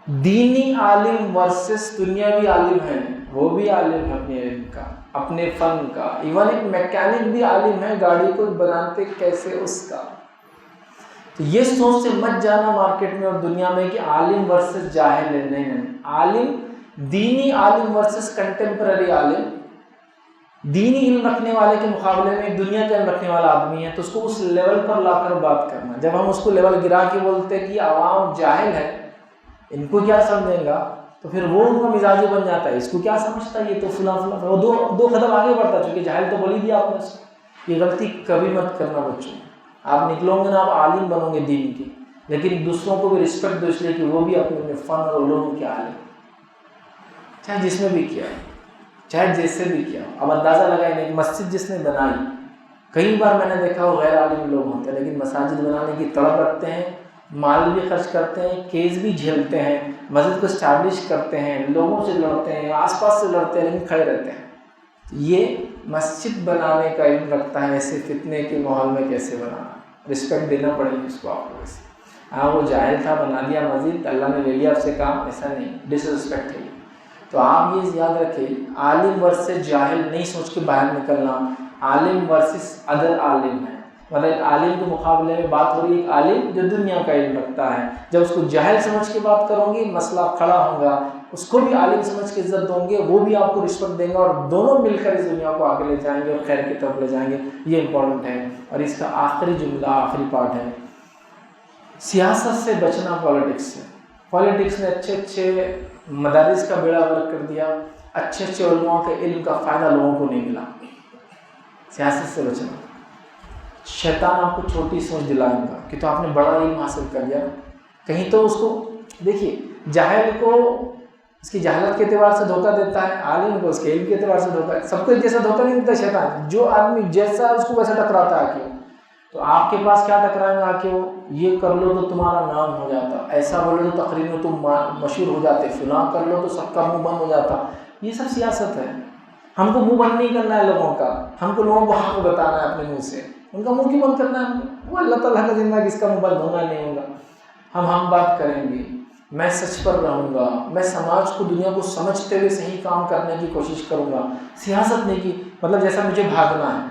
دینی عالم ورسز دنیاوی عالم ہے، وہ بھی عالم ہے اپنے علم کا، اپنے فن کا، ایون ایک میکینک بھی عالم ہے، گاڑی کو بناتے کیسے اس کا۔ تو یہ سوچ سے مت جانا مارکیٹ میں اور دنیا میں کہ عالم ورسز جاہل ہے، نہیں، عالم دینی عالم ورسز کنٹمپرری عالم، دینی علم رکھنے والے کے مقابلے میں دنیا کا علم رکھنے والا آدمی ہے، تو اس کو اس لیول پر لا کر بات کرنا۔ جب ہم اس کو لیول گرا کے بولتے کہ عوام جاہل ہے، ان کو کیا سمجھیں گا، تو پھر وہ ان کا مزاج بن جاتا ہے، اس کو کیا سمجھتا ہے، یہ تو فلاں وہ دو قدم آگے بڑھتا ہے، چونکہ جاہل تو بول ہی دیا آپ نے۔ یہ غلطی کبھی مت کرنا بچوں، آپ نکلو گے نا آپ عالم بنو گے دین کی، لیکن دوسروں کو بھی رسپیکٹ دو، اس لیے کہ وہ بھی اپنے فن اور علوم کے عالم، چاہے جس میں بھی کیا، چاہے جیسے بھی کیا۔ اب اندازہ لگائیں ایک مسجد جس نے بنائی، کئی بار میں نے دیکھا وہ غیر عالم لوگ ہوتے ہیں لیکن مساجد بنانے کی تڑپ رکھتے ہیں، مال بھی خرچ کرتے ہیں، کیس بھی جھیلتے ہیں، مسجد کو اسٹیبلش کرتے ہیں، لوگوں سے لڑتے ہیں، آس پاس سے لڑتے ہیں، لیکن کھڑے رہتے ہیں. یہ مسجد بنانے کا علم رکھتا ہے، ایسے فتنے کے ماحول میں کیسے بنانا. رسپیکٹ دینا پڑے گی اس کو آپ کو. ویسے ہاں وہ جاہل تھا، بنا دیا مسجد، اللہ نے لے لیا اس سے کام، ایسا نہیں، ڈس رسپیکٹ ہے. تو آپ یہ یاد رکھیں، عالم ورسز جاہل نہیں سوچ کے باہر نکلنا. عالم ورسز ادر عالم ہے، مطلب ایک عالم کے مقابلے میں بات ہو رہی ہے، ایک عالم جو دنیا کا علم رکھتا ہے. جب اس کو جاہل سمجھ کے بات کروں گی، مسئلہ کھڑا ہوگا، اس کو بھی عالم سمجھ کے عزت دوں گے، وہ بھی آپ کو رسپیکٹ دیں گے، اور دونوں مل کر اس دنیا کو آگے لے جائیں گے اور خیر کی طرف لے جائیں گے. یہ امپورٹنٹ ہے. اور اس کا آخری جملہ، آخری پارٹ ہے، سیاست سے بچنا پالیٹکس سے. پالیٹکس نے اچھے اچھے مدارس کا بیڑا غرق کر دیا، اچھے اچھے علماء کے علم کا فائدہ لوگوں کو نہیں ملا. سیاست سے بچنا. شیطان آپ کو چھوٹی سوچ دلائے گا کہ تو آپ نے بڑا علم حاصل کر لیا. کہیں تو اس کو دیکھیے، جاہل کو اس کی جہالت کے اعتبار سے دھوکہ دیتا ہے، عالم کو اس کے علم کے اعتبار سے دھوکہ. سب کو ایک جیسا دھوکہ نہیں دیتا شیطان. جو آدمی جیسا اس کو ویسا ٹکراتا ہے کہ تو آپ کے پاس کیا ٹکرائیں گا کہ یہ کر لو تو تمہارا نام ہو جاتا، ایسا بولو تو تقریر میں تم مشہور ہو جاتے، فلاں کر لو تو سب کا منہ بند ہو جاتا. یہ سب سیاست ہے. ہم کو منہ بند نہیں کرنا ہے لوگوں کا، ہم کو لوگوں کو حق بتانا ہے اپنے منہ سے. ان کا منہ کیوں بند کرنا ہے؟ وہ اللہ تعالیٰ کا ذمہ ہے، کس کا منہ بند ہوگا نہیں ہوگا. ہم بات کریں گے، میں سچ پر رہوں گا، میں سماج کو، دنیا کو سمجھتے ہوئے صحیح کام کرنے کی کوشش کروں گا. سیاست نہیں کی مطلب جیسا مجھے بھاگنا ہے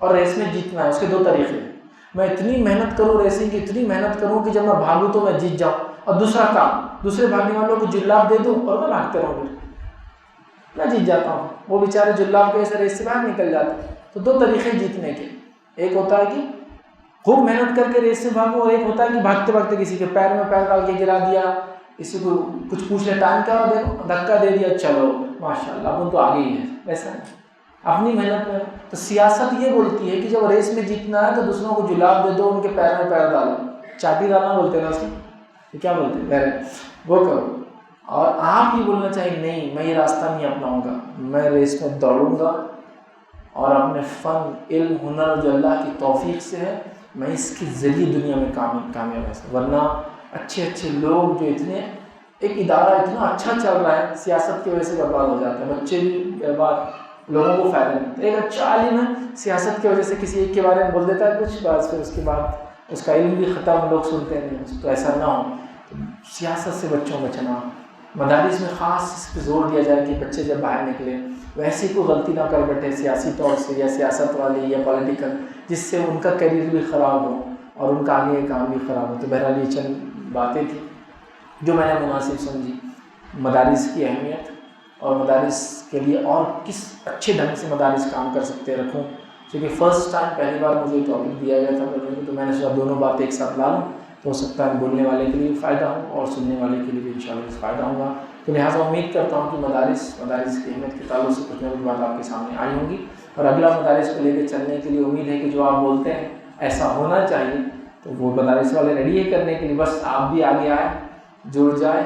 اور ریس میں جیتنا ہے، اس کے دو طریقے ہیں. میں اتنی محنت کروں ریسنگ کی، اتنی محنت کروں کہ جب میں بھاگوں تو میں جیت جاؤں. اور دوسرا کام، دوسرے بھاگنے والوں کو جلاب دے دوں اور میں بھاگتے رہوں گا، میں جیت جاتا ہوں. وہ بیچارے جلاب کے ایسے ریس سے باہر نکل جاتے ہیں. تو دو طریقے جیتنے کے. ایک ہوتا ہے کہ خوب محنت کر کے ریس سے بھاگو، اور ایک ہوتا ہے کہ بھاگتے بھاگتے کسی کے پیر میں پیر ڈال کے گرا دیا، کسی کو کچھ پوچھ لے ٹائم کیا ہو، دیکھو دھکا دے دیا، چلو ماشاء اللہ اپن تو آگے ہی ہے. ایسا ہے اپنی محنت میں. تو سیاست یہ بولتی ہے کہ جب ریس میں جیتنا ہے تو دوسروں کو جلاب دے دو، ان کے پیر میں پیر ڈالو، چاٹی ڈالنا بولتے ہیں نا اس کو، یہ کیا بولتے ہیں، وہ کرو. اور آپ یہ بولنا چاہیے نہیں، میں یہ راستہ نہیں اپناؤں گا، میں ریس میں دوڑوں گا اور اپنے فن، علم، ہنر جو اللہ کی توفیق سے ہے، میں اس کے ذریعے دنیا میں کامیاب ہے. ورنہ اچھے اچھے لوگ جو اتنے، ایک ادارہ اتنا اچھا چل رہا ہے، سیاست کی وجہ سے برباد ہو جاتا ہے. بچے بھی برباد، لوگوں کو فائدہ نہیں. ایک اچھا عالم ہے، سیاست کی وجہ سے کسی ایک کے بارے میں بول دیتا ہے کچھ بات، پھر اس کے بعد اس کا علم بھی ختم، لوگ سنتے نہیں. تو ایسا نہ ہو. سیاست سے بچوں کو بچنا. مدارس میں خاص اس پہ زور دیا جائے کہ بچے جب باہر نکلیں ویسی کوئی غلطی نہ کر بیٹھے سیاسی طور سے، یا سیاست والی یا پولیٹیکل، جس سے ان کا کیریئر بھی خراب ہو اور ان کا آگے کام بھی خراب ہو. تو بہرحال یہ چند باتیں تھیں جو میں نے مناسب سمجھی. مدارس کی اہمیت اور مدارس کے لیے اور کس اچھے ڈھنگ سے مدارس کام کر سکتے رکھوں، کیونکہ فرسٹ ٹائم پہلی بار مجھے ٹاپک دیا گیا تھا پڑھنے کو، تو میں نے سوچا دونوں باتیں ایک ساتھ لا لوں، تو ہو سکتا ہے بولنے والے کے لیے بھی فائدہ ہو اور سننے والے کے لیے بھی انشاءاللہ فائدہ ہوگا. تو لہٰذا امید کرتا ہوں کہ مدارس کی اہمیت کے تعلق سے کچھ نہ کچھ بات آپ کے سامنے آئی ہوں گی. اور اگلا مدارس کو لے کے چلنے کے لیے امید ہے کہ جو آپ بولتے ہیں ایسا ہونا چاہیے، تو وہ مدارس والے ریڈی ہے کرنے کے لیے. بس آپ بھی آگے آئیں، جڑ جائیں،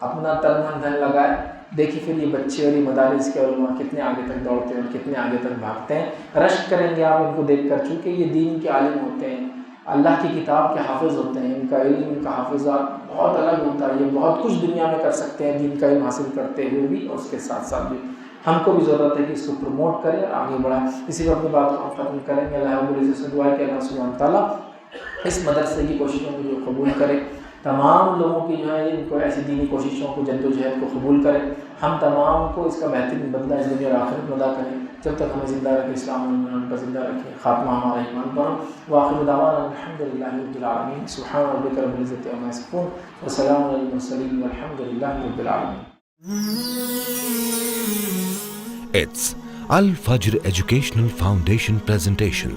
اپنا تن من دھن لگائیں. دیکھیے پھر یہ بچے اور یہ مدارس کے علماء کتنے آگے تک دوڑتے ہیں اور کتنے آگے تک بھاگتے ہیں. رشک کریں گے آپ ان کو دیکھ کر، چونکہ یہ دین کے عالم ہوتے ہیں، اللہ کی کتاب کے حافظ ہوتے ہیں. ان کا علم، ان کا حافظہ بہت الگ ہوتا ہے. یہ بہت کچھ دنیا میں کر سکتے ہیں دین کا علم حاصل کرتے ہوئے بھی، اور اس کے ساتھ ساتھ بھی ہم کو بھی ضرورت ہے کہ اس کو پروموٹ کریں اور آگے بڑھائیں. اسی پر اپنی بات کو ہم ختم کریں گے. اللہ رب العزت سے دعا ہے کہ اللہ سبحانہ تعالیٰ اس مدرسے کی کوششوں کو جو قبول کرے، تمام لوگوں کی جو ہے ان کو ایسی دینی کوششوں کو، جد و جہد کو قبول کرے. ہم تمام کو اس کا بہترین بدلہ اس دنیا اور آخرت میں ادا کریں. جب تک ہمیں زندہ رکھے، اسلام پر زندہ رکھے، خاتمہ ہمارا ایمان پر ہو. وآخر دعوانا الحمدللہ رب العالمین. سبحان ربک رب العزت عما یصفون وسلام علی المرسلین والحمدللہ رب العالمین. It's Al Fajr Educational Foundation presentation.